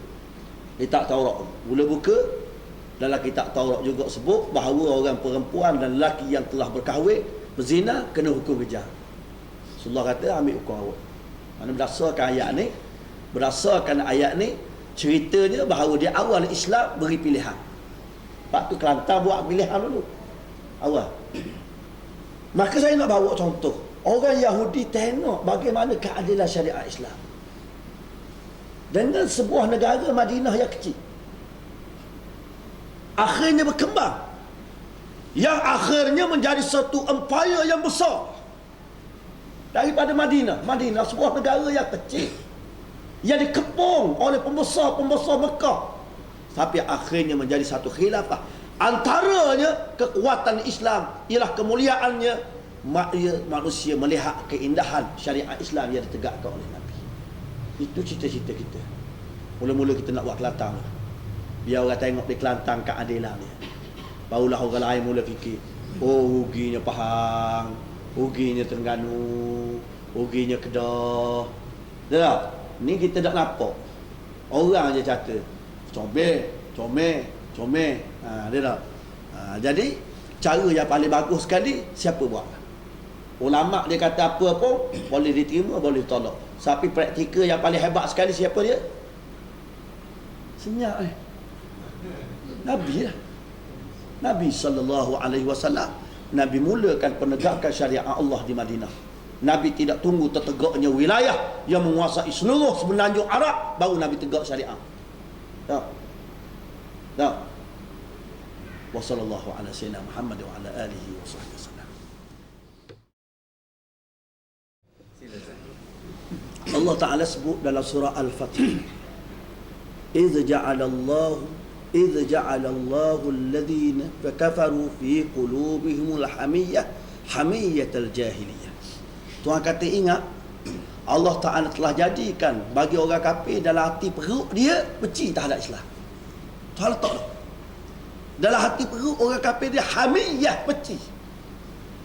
S3: Dia tak Taurat. Mula buka, dalam kitab Taurat juga sebut bahawa orang perempuan dan lelaki yang telah berkahwin berzina kena hukum kejam. Rasulullah kata ambil hukum awak. Mana berdasarkan ayat ni ceritanya bahawa dia awal Islam beri pilihan. Lepas tu Kelantan buat pilihan dulu awal. Maka saya nak bawa contoh orang Yahudi tengok bagaimana keadilan syariat Islam dengan sebuah negara Madinah yang kecil, akhirnya berkembang, yang akhirnya menjadi satu empire yang besar daripada Madinah. Madinah sebuah negara yang kecil yang dikepung oleh pembesar-pembesar Mekah, tapi akhirnya menjadi satu khilafah. Antaranya kekuatan Islam ialah kemuliaannya manusia melihat keindahan syariat Islam yang ditegakkan oleh Nabi. Itu cita-cita kita. Mula-mula kita nak buat Kelantan, biar orang tengok di Kelantan keadilan dia. Barulah orang lain mula fikir, oh ruginya Pahang, ruginya Terengganu, ruginya Kedah. Tak? Ni kita tak nampak. Orang je kata comel. Dia tak. Jadi cara yang paling bagus sekali siapa buat? Ulama dia kata apa pun boleh diterima, boleh tolak. Tapi praktikal yang paling hebat sekali siapa dia? Senyap Nabi lah. Nabi SAW, Nabi mulakan penegakan syariat Allah di Madinah. Nabi tidak tunggu tertegaknya wilayah yang menguasai seluruh semenanjung Arab baru Nabi tegak syariat. Tak. Wa sallallahu ala sayyidina Muhammad wa ala alihi wa sahbihi wasallam. Allah Ta'ala sebut dalam surah Al-Fatih, idh ja'ala Allahu alladhina fakafaru fi qulubihimul hamiyatal jahiliyah. Tuhan kata ingat, Allah Ta'ala telah jadikan bagi orang kafir dalam hati perut dia benci terhadap Islam. Tuhan letak dalam hati perut orang kafir dia hamiyah, benci.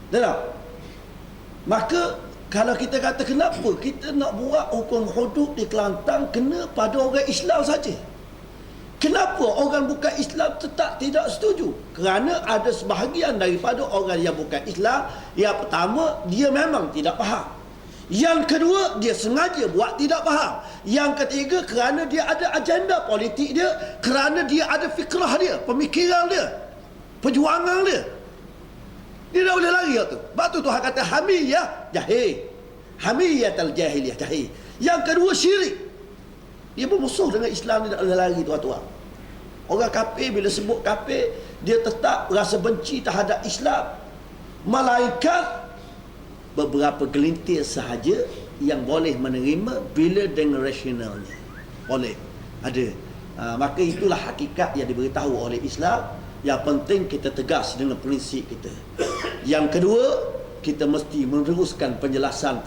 S3: Tak? Maka kalau kita kata kenapa kita nak buat hukum hudud di Kelantan kena pada orang Islam saja? Kenapa orang bukan Islam tetap tidak setuju? Kerana ada sebahagian daripada orang yang bukan Islam, yang pertama dia memang tidak faham, yang kedua dia sengaja buat tidak faham, yang ketiga kerana dia ada agenda politik dia, kerana dia ada fikrah dia, pemikiran dia, perjuangan dia. Dia tak boleh lari tu. Sebab tu Tuhan kata hamiyah jahil, hamiyatal jahiliyah jahil. Yang kedua syirik. Dia bermusuh dengan Islam, dia tak boleh lari tuan-tuan. Orang kafir bila sebut kafir, dia tetap rasa benci terhadap Islam. Malaikat beberapa gelintir sahaja yang boleh menerima bila dengan rasionalnya. Boleh. Ada. Maka itulah hakikat yang diberitahu oleh Islam. Yang penting kita tegas dengan prinsip kita. Yang kedua, kita mesti meneruskan penjelasan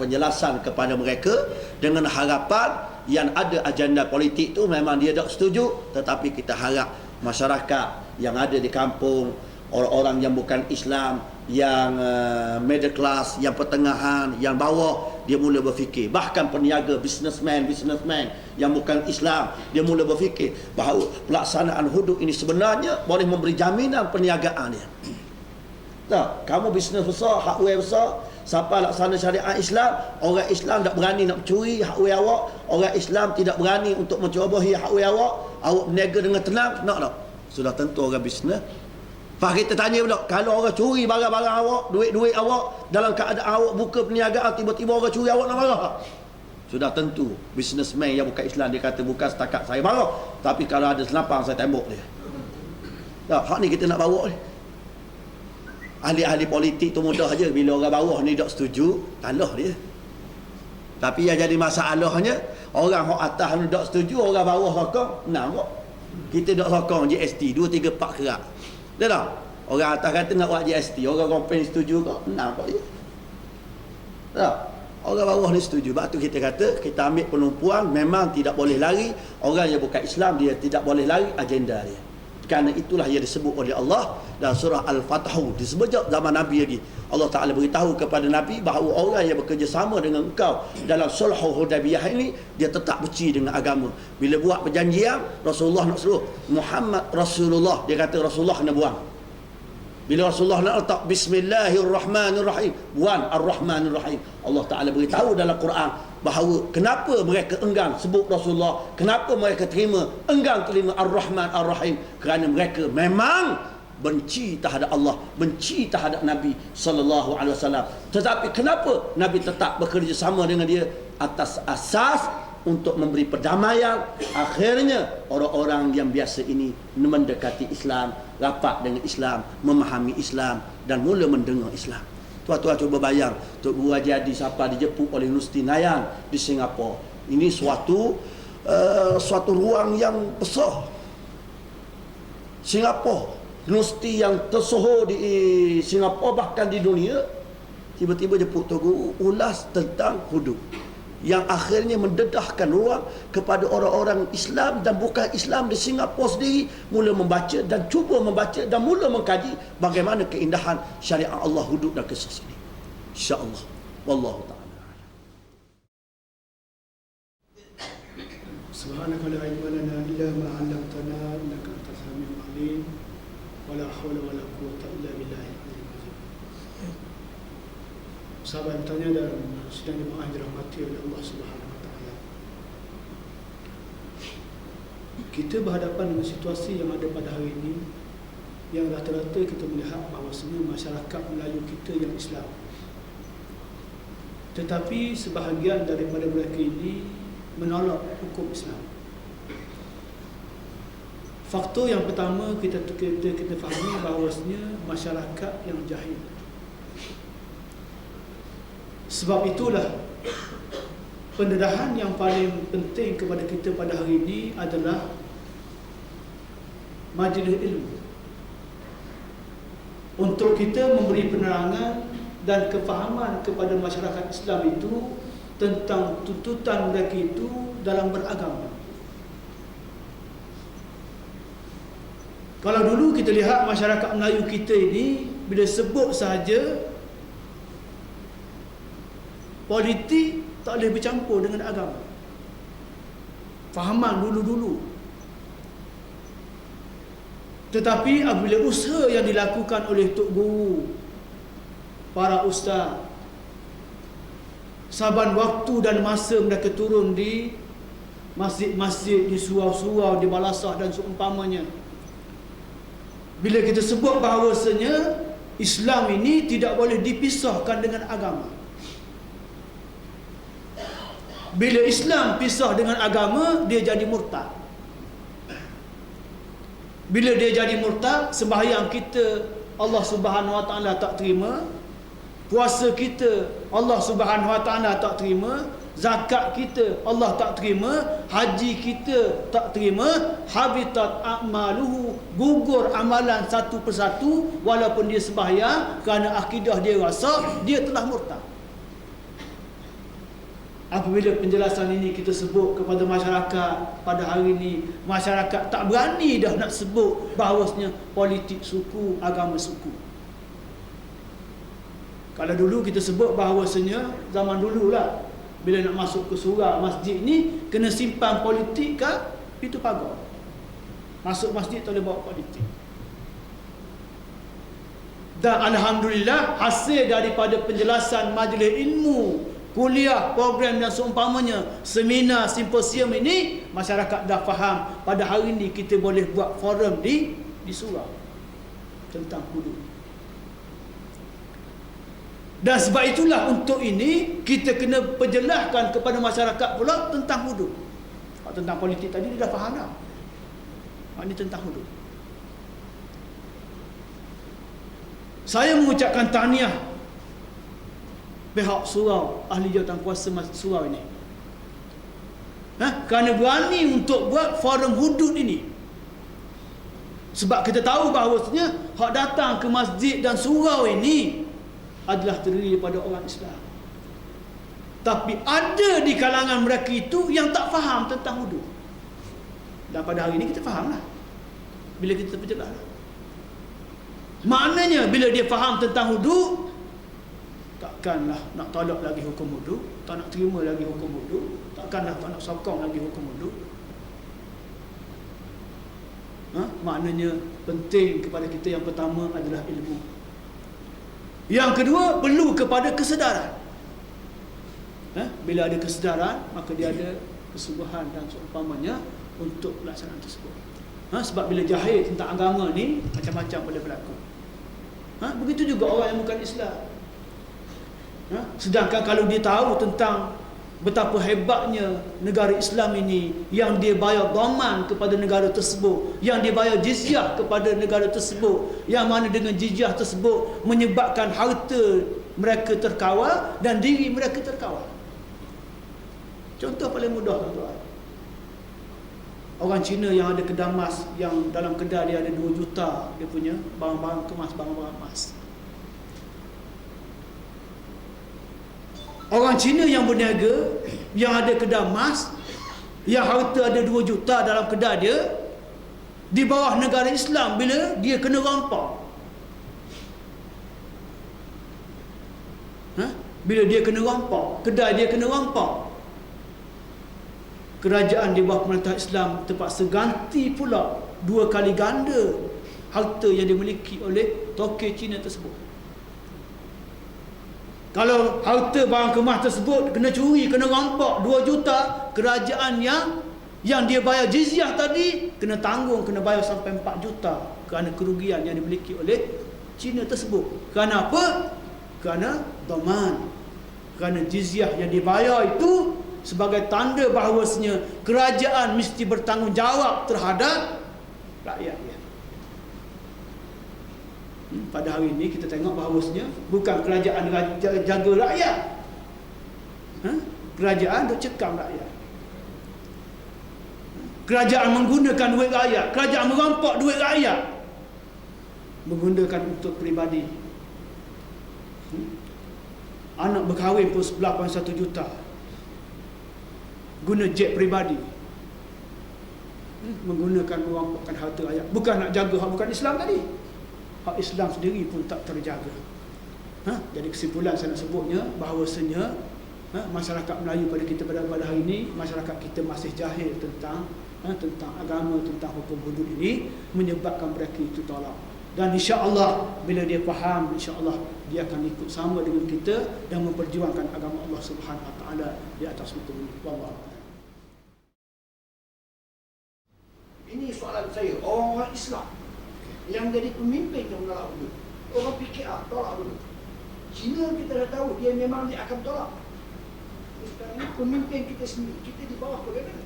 S3: kepada mereka dengan harapan yang ada agenda politik tu memang dia tak setuju, tetapi kita harap masyarakat yang ada di kampung, orang-orang yang bukan Islam, yang middle class, yang pertengahan, yang bawah, dia mula berfikir. Bahkan peniaga, businessman yang bukan Islam, dia mula berfikir bahawa pelaksanaan hudud ini sebenarnya boleh memberi jaminan perniagaan dia. Tak, kamu bisnes besar, hardware besar, siapa laksana syariat Islam, orang Islam tak berani nak mencuri hardware awak, orang Islam tidak berani untuk mencerobohi hardware awak, awak berniaga dengan tenang, nak tak? Sudah tentu orang bisnes. Lepas kita tanya pula, kalau orang curi barang-barang awak, duit-duit awak, dalam keadaan awak buka perniagaan, tiba-tiba orang curi, awak nak marah tak? Sudah tentu businessman yang bukan Islam, dia kata bukan setakat saya marah, tapi kalau ada senapang saya tembok dia. Tak, hak ni kita nak bawa ni. Ahli-ahli politik tu mudah aja, bila orang bawah ni tak setuju, talah dia. Tapi yang jadi masalahnya, orang hak atas ni tak setuju, orang bawah sokong, menang kok. Kita tak sokong GST 2 3 4 kerak. Dia tak? Orang atas kata nak buat GST, orang komplain setuju kok, menang kok dia. Tak? Orang bawah ni setuju. Sebab tu kita kata, kita ambil penumpuan, memang tidak boleh lari. Orang yang bukan Islam, dia tidak boleh lari agenda dia. Kerana itulah yang disebut oleh Allah dalam surah Al-Fathu. Disebut zaman Nabi lagi. Allah Ta'ala beritahu kepada Nabi bahawa orang yang bekerjasama dengan engkau dalam sulh Hudaybiyah ini, dia tetap benci dengan agama. Bila buat perjanjian, Rasulullah nak suruh Muhammad Rasulullah, dia kata Rasulullah kena buang. Bila Rasulullah nak letak Bismillahirrahmanirrahim, buang Ar-Rahmanirrahim. Allah Ta'ala beritahu dalam Quran bahawa kenapa mereka enggan sebut Rasulullah, kenapa mereka enggan terima Ar-Rahman Ar-Rahim, kerana mereka memang benci terhadap Allah, benci terhadap Nabi sallallahu alaihi wasallam. Tetapi kenapa Nabi tetap bekerjasama dengan dia atas asas untuk memberi perdamaian? Akhirnya orang-orang yang biasa ini mendekati Islam, rapat dengan Islam, memahami Islam dan mula mendengar Islam. Tuan-tuan cuba bayang, Tok Guru Haji Adi siapa dijemput oleh Universiti Nanyang di Singapura. Ini suatu ruang yang besar. Singapura, universiti yang tersohor di Singapura bahkan di dunia, tiba-tiba jemput Tok Guru ulas tentang hudud, yang akhirnya mendedahkan ruang kepada orang-orang Islam dan bukan Islam di Singapura sendiri mula membaca dan cuba membaca dan mula mengkaji bagaimana keindahan syariat Allah, hudud dan qisas ini. InsyaAllah. Wallahu ta'ala.
S2: Subhanaka la ilma lana illa ma 'allamtana innaka antas samiul 'alim wa la haula wa la quwwata illa billah. Sahabat bertanya dan sedang jemaah yang dirahmati oleh Allah Subhanahu Wa Taala. Kita berhadapan dengan situasi yang ada pada hari ini, yang rata-rata kita melihat bahawasanya masyarakat Melayu kita yang Islam, tetapi sebahagian daripada mereka ini menolak hukum Islam. Faktor yang pertama kita fahami bahawasanya masyarakat yang jahil. Sebab itulah pendedahan yang paling penting kepada kita pada hari ini adalah majlis ilmu, untuk kita memberi penerangan dan kefahaman kepada masyarakat Islam itu tentang tuntutan mereka itu dalam beragama. Kalau dulu kita lihat masyarakat Melayu kita ini, bila sebut sahaja politik tak boleh bercampur dengan agama. Fahaman dulu-dulu. Tetapi apabila usaha yang dilakukan oleh Tok Guru, para ustaz, saban waktu dan masa mereka turun di masjid-masjid, di surau-surau, di balasah dan seumpamanya, bila kita sebut bahawasanya Islam ini tidak boleh dipisahkan dengan agama. Bila Islam pisah dengan agama, dia jadi murtad. Bila dia jadi murtad, sembahyang kita Allah Subhanahu Wa Taala tak terima, puasa kita Allah Subhanahu Wa Taala tak terima, zakat kita Allah tak terima, haji kita tak terima, habitat a'maluhu, gugur amalan satu persatu, walaupun dia sembahyang, kerana akidah dia rasa dia telah murtad. Apabila penjelasan ini kita sebut kepada masyarakat pada hari ini, masyarakat tak berani dah nak sebut bahawasanya politik suku, agama suku. Kalau dulu kita sebut bahawasanya zaman dululah, bila nak masuk ke surau masjid ni kena simpan politik kat pintu pagar. Masuk masjid tak boleh bawa politik. Dan alhamdulillah, hasil daripada penjelasan majlis ilmu kuliah, program dan seumpamanya, seminar, simposium ini, masyarakat dah faham. Pada hari ini kita boleh buat forum di surau tentang hudud. Dan sebab itulah untuk ini kita kena perjelaskan kepada masyarakat pula tentang hudud. Tentang politik tadi dia dah faham dah. Ini tentang hudud. Saya mengucapkan tahniah pihak surau, ahli jawatan kuasa surau ini. Kerana berani untuk buat forum hudud ini. Sebab kita tahu bahawasanya hak datang ke masjid dan surau ini adalah terdiri daripada orang Islam. Tapi ada di kalangan mereka itu yang tak faham tentang hudud. Dan pada hari ini kita fahamlah. Bila kita perjelas. Maknanya bila dia faham tentang hudud, takkanlah nak tolak lagi hukum hudud, tak nak terima lagi hukum hudud, takkanlah tak nak sokong lagi hukum hudud. Maknanya penting kepada kita yang pertama adalah ilmu. Yang kedua, perlu kepada kesedaran. Bila ada kesedaran, maka dia ada kesubuhan dan seumpamanya untuk pelaksanaan tersebut. Sebab bila jahil tentang agama ni, macam-macam boleh berlaku. Begitu juga orang yang bukan Islam. Sedangkan kalau dia tahu tentang betapa hebatnya negara Islam ini, yang dia bayar dhaman kepada negara tersebut, yang dia bayar jizyah kepada negara tersebut, yang mana dengan jizyah tersebut menyebabkan harta mereka terkawal dan diri mereka terkawal. Contoh paling mudah, tuan-tuan. Orang Cina yang ada kedai emas, yang dalam kedai dia ada 2 juta dia punya barang-barang kemas, barang-barang emas. Orang Cina yang berniaga, yang ada kedai emas, yang harta ada 2 juta dalam kedai dia, di bawah negara Islam, bila dia kena rampak. Bila dia kena rampak, kedai dia kena rampak, kerajaan di bawah pemerintah Islam terpaksa ganti pula 2 kali ganda harta yang dimiliki oleh tokey Cina tersebut. Kalau harta barang kemas tersebut kena curi, kena rampak 2 juta, kerajaan yang dia bayar jizyah tadi kena tanggung, kena bayar sampai 4 juta kerana kerugian yang dimiliki oleh Cina tersebut. Kerana apa? Kerana dhaman. Kerana jizyah yang dibayar itu sebagai tanda bahawasanya kerajaan mesti bertanggungjawab terhadap rakyatnya. Pada hari ini kita tengok bahawasanya bukan kerajaan jaga rakyat, kerajaan duk cekam rakyat. Kerajaan menggunakan duit rakyat, kerajaan merampak duit rakyat, menggunakan untuk peribadi. Anak berkahwin pun 11.1 juta, guna jet peribadi, menggunakan merampakkan harta rakyat. Bukan nak jaga hak bukan Islam tadi, hak Islam sendiri pun tak terjaga. Jadi kesimpulan saya nak sebutnya bahawasanya masyarakat Melayu pada kita pada hari ini, masyarakat kita masih jahil tentang agama, tentang hukum hudud ini, menyebabkan mereka itu tolak. Dan insya-Allah bila dia faham, insya-Allah dia akan ikut sama dengan kita dan memperjuangkan agama Allah Subhanahu Wa Taala di atas hukum ini. Wallahu. Ini soalan saya, orang Islam yang jadi pemimpin yang menolak hudud, orang PKR tolak hudud. Cina kita dah tahu dia memang dia akan tolak. Sekarang ini pemimpin kita sendiri, kita di bawah bagaimana?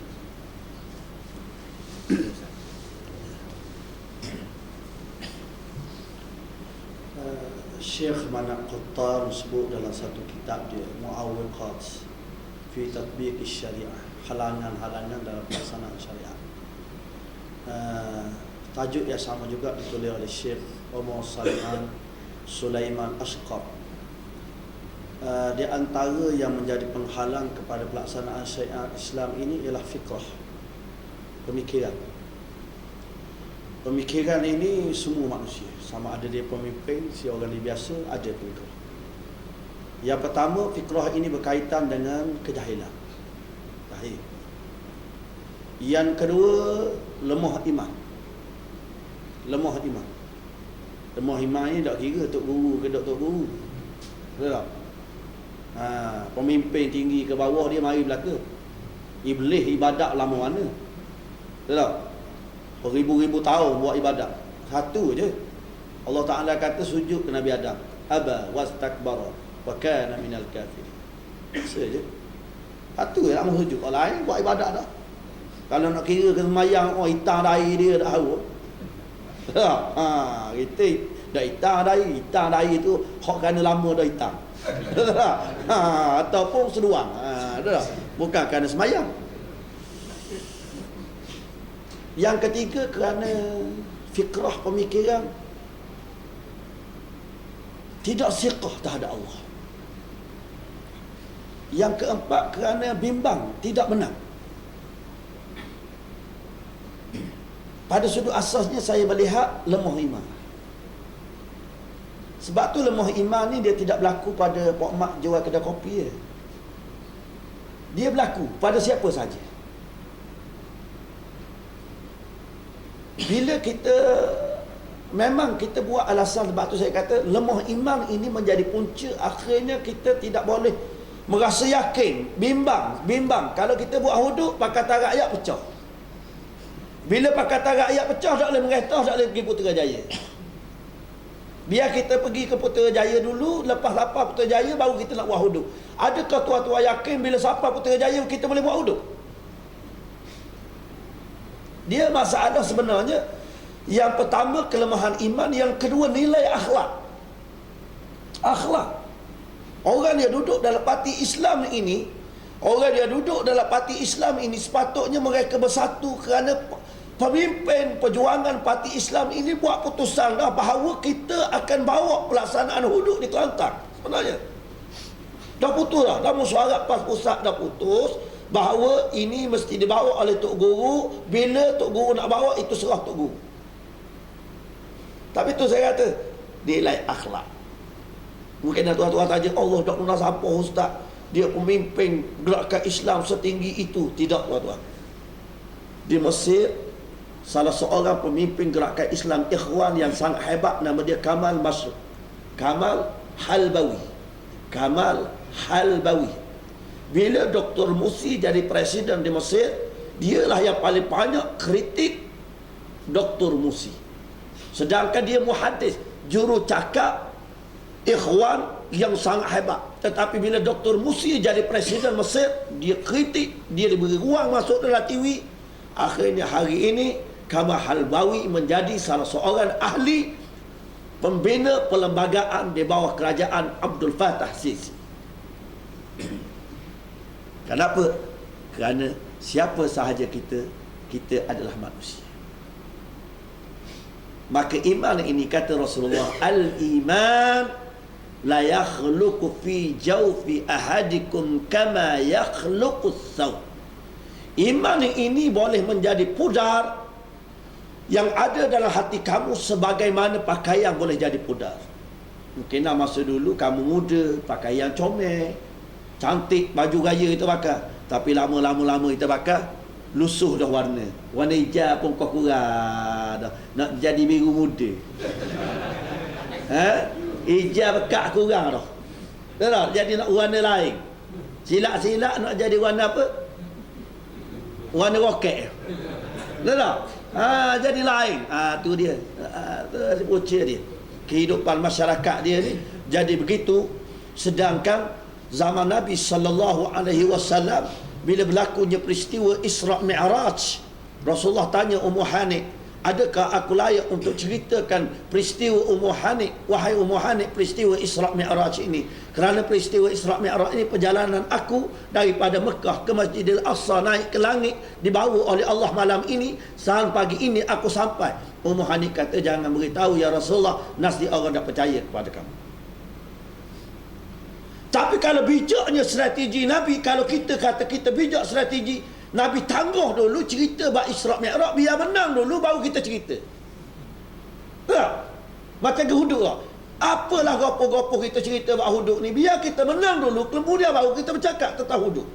S3: Syekh Manak Quttar sebut dalam satu kitab dia, Mu'awwiqat fi Tatbiq Syariah, halangan-halangan dalam pelaksanaan syariat. Tajuk yang sama juga ditulis oleh Syekh Umar Sulaiman Ashqar. Di antara yang menjadi penghalang kepada pelaksanaan syariat Islam ini ialah fiqh, pemikiran. Pemikiran ini semua manusia, sama ada dia pemimpin, si orang biasa, ada fiqh. Yang pertama, fiqh ini berkaitan dengan kejahilan. Jahil. Yang kedua, lemah iman. Lemah iman. Lemah iman ni tak kira tok guru ke tok guru. Betul tak? Pemimpin tinggi ke bawah dia mari belaka. Iblis ibadat lama mana? Betul tak? Beribu-ribu tahun buat ibadat. Satu je. Allah Ta'ala kata sujud ke Nabi Adam. Aba wastakbara wa kana minal kafirin. Saja. Satu je nak sujud. Orang lain buat ibadat dah. Kalau nak kira ke semayang, hitam dahi dia dah haru. Kita dah hitam dahi tu hak kerana lama dah hitam. Ataupun seluang. Bukan kerana semayang. Yang ketiga kerana fikrah pemikiran tidak siqah terhadap Allah. Yang keempat kerana bimbang, tidak menang. Pada sudut asasnya saya melihat lemah iman. Sebab tu lemah iman ni dia tidak berlaku pada Pak Mak jual kedai kopi je. Dia berlaku pada siapa saja. Bila kita memang kita buat alasan, sebab tu saya kata lemah iman ini menjadi punca akhirnya kita tidak boleh merasa yakin, bimbang. Kalau kita buat hudud Pakatan Rakyat pecah. Bila Pakatan Rakyat pecah tak boleh mengetah, tak boleh pergi Putrajaya. Biar kita pergi ke Putrajaya dulu, lepas Putrajaya baru kita nak buat hudud. Adakah tuan-tuan yakin bila sampai Putrajaya kita boleh buat hudud? Dia masalah sebenarnya yang pertama kelemahan iman, yang kedua nilai akhlak. Orang dia duduk dalam parti Islam ini, sepatutnya mereka bersatu kerana pemimpin perjuangan parti Islam ini buat putusan dah bahawa kita akan bawa pelaksanaan hudud di Kelantan. Sebenarnya dah putus dah, musyawarah PAS pusat dah putus bahawa ini mesti dibawa oleh Tok Guru. Bila Tok Guru nak bawa, itu serah Tok Guru. Tapi tu saya kata nilai akhlak. Mungkin tuan-tuan tanya, Allah dah pernah siapa ustaz dia pemimpin gerakan Islam setinggi itu? Tidak tuan-tuan. Di Mesir salah seorang pemimpin gerakan Islam Ikhwan yang sangat hebat, nama dia Kamal Halbawi. Bila Dr. Musi jadi presiden di Mesir, dialah yang paling banyak kritik Dr. Musi. Sedangkan dia muhaddis, juru cakap Ikhwan yang sangat hebat. Tetapi bila Dr. Musi jadi presiden Mesir, dia kritik, dia diberi ruang masuk dalam TV. Akhirnya hari ini Kamal Halbawi menjadi salah seorang ahli pembina perlembagaan di bawah kerajaan Abdul Fattah Sisi. Kenapa? Kerana siapa sahaja kita adalah manusia. Maka iman ini kata Rasulullah, al-iman la yakhluqu fi jawfi ahadikum kama yakhluqu as-saw. Iman ini boleh menjadi pudar yang ada dalam hati kamu sebagaimana pakaian boleh jadi pudar. Mungkin masa dulu kamu muda, pakaian comel, cantik, baju gaya kita pakai. Tapi lama-lama kita pakai, lusuh dah warna hijau pun kau kurang dah, nak jadi biru muda. Hijau pekat kurang dah. Tak? Jadi nak warna lain. Silap-silap nak jadi warna apa? Warna roket. Tak? Jadi lain. Tu dia. Tu punca dia. Kehidupan masyarakat dia ni jadi begitu. Sedangkan zaman Nabi sallallahu alaihi wasallam, bila berlakunya peristiwa Isra' Mi'raj, Rasulullah tanya Ummu Hanik, adakah aku layak untuk ceritakan peristiwa Ummu Hanik? Wahai Ummu Hanik, peristiwa Isra' Mi'raj ini, kerana peristiwa Isra' Mi'raj ini perjalanan aku daripada Mekah ke Masjidil Aqsa, naik ke langit, dibawa oleh Allah malam ini, sampai pagi ini aku sampai. Ummu Hanik kata, jangan beritahu ya Rasulullah, nanti orang dah percaya kepada kamu. Tapi kalau bijaknya strategi Nabi, kalau kita kata kita bijak strategi, Nabi tangguh dulu cerita bab Isra' Mi'raj, biar menang dulu baru kita cerita. Tak? Macam ke hudud lah. Apalah gopoh-gopoh kita cerita bab hudud ni, biar kita menang dulu, kemudian baru kita bercakap tentang hudud.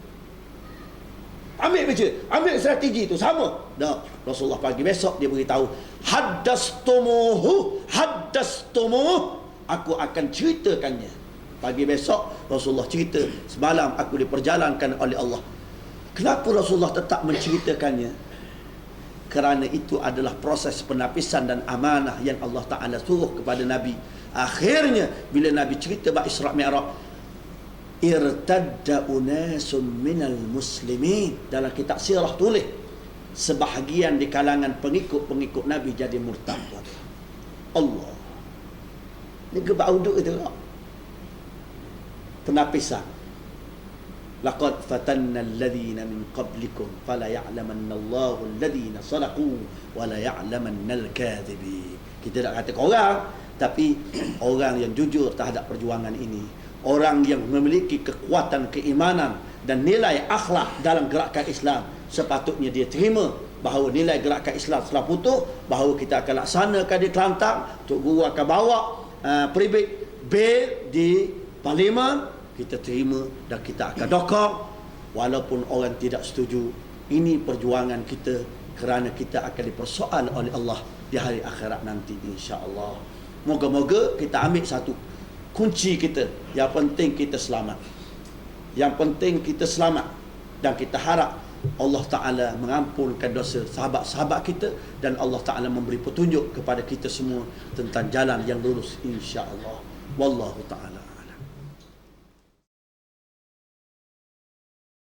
S3: Ambil baca, ambil strategi tu sama. Dah, Rasulullah pagi besok dia beritahu, haddastumuh, aku akan ceritakannya. Pagi besok Rasulullah cerita, semalam aku diperjalankan oleh Allah. Kenapa Rasulullah tetap menceritakannya? Kerana itu adalah proses penapisan dan amanah yang Allah Ta'ala suruh kepada Nabi. Akhirnya bila Nabi cerita bab Isra' Mi'raj, irtadda unasun minal muslimin, dalam kitab sirah tulis sebahagian di kalangan pengikut-pengikut Nabi jadi murtad. Allah, ni gebak uduk itu lah. Penapisan. Laqad fatanna alladhina min qablikum fala ya'lamanna Allahu alladhina sadaqu wa la ya'lamanna al-kadhibin. Kita tak kata orang, tapi orang yang jujur terhadap perjuangan ini, orang yang memiliki kekuatan keimanan dan nilai akhlak dalam gerakan Islam, sepatutnya dia terima bahawa nilai gerakan Islam telah putus, bahawa kita akan laksanakan di Kelantan, Tok Guru akan bawa peribik bil di Parlimen. Kita terima dan kita akan dokong walaupun orang tidak setuju. Ini perjuangan kita kerana kita akan dipersoal oleh Allah di hari akhirat nanti, insya-Allah. Moga-moga kita ambil satu kunci kita. Yang penting kita selamat. Yang penting kita selamat, dan kita harap Allah Ta'ala mengampunkan dosa sahabat-sahabat kita, dan Allah Ta'ala memberi petunjuk kepada kita semua tentang jalan yang lurus, insya-Allah. Wallahu ta'ala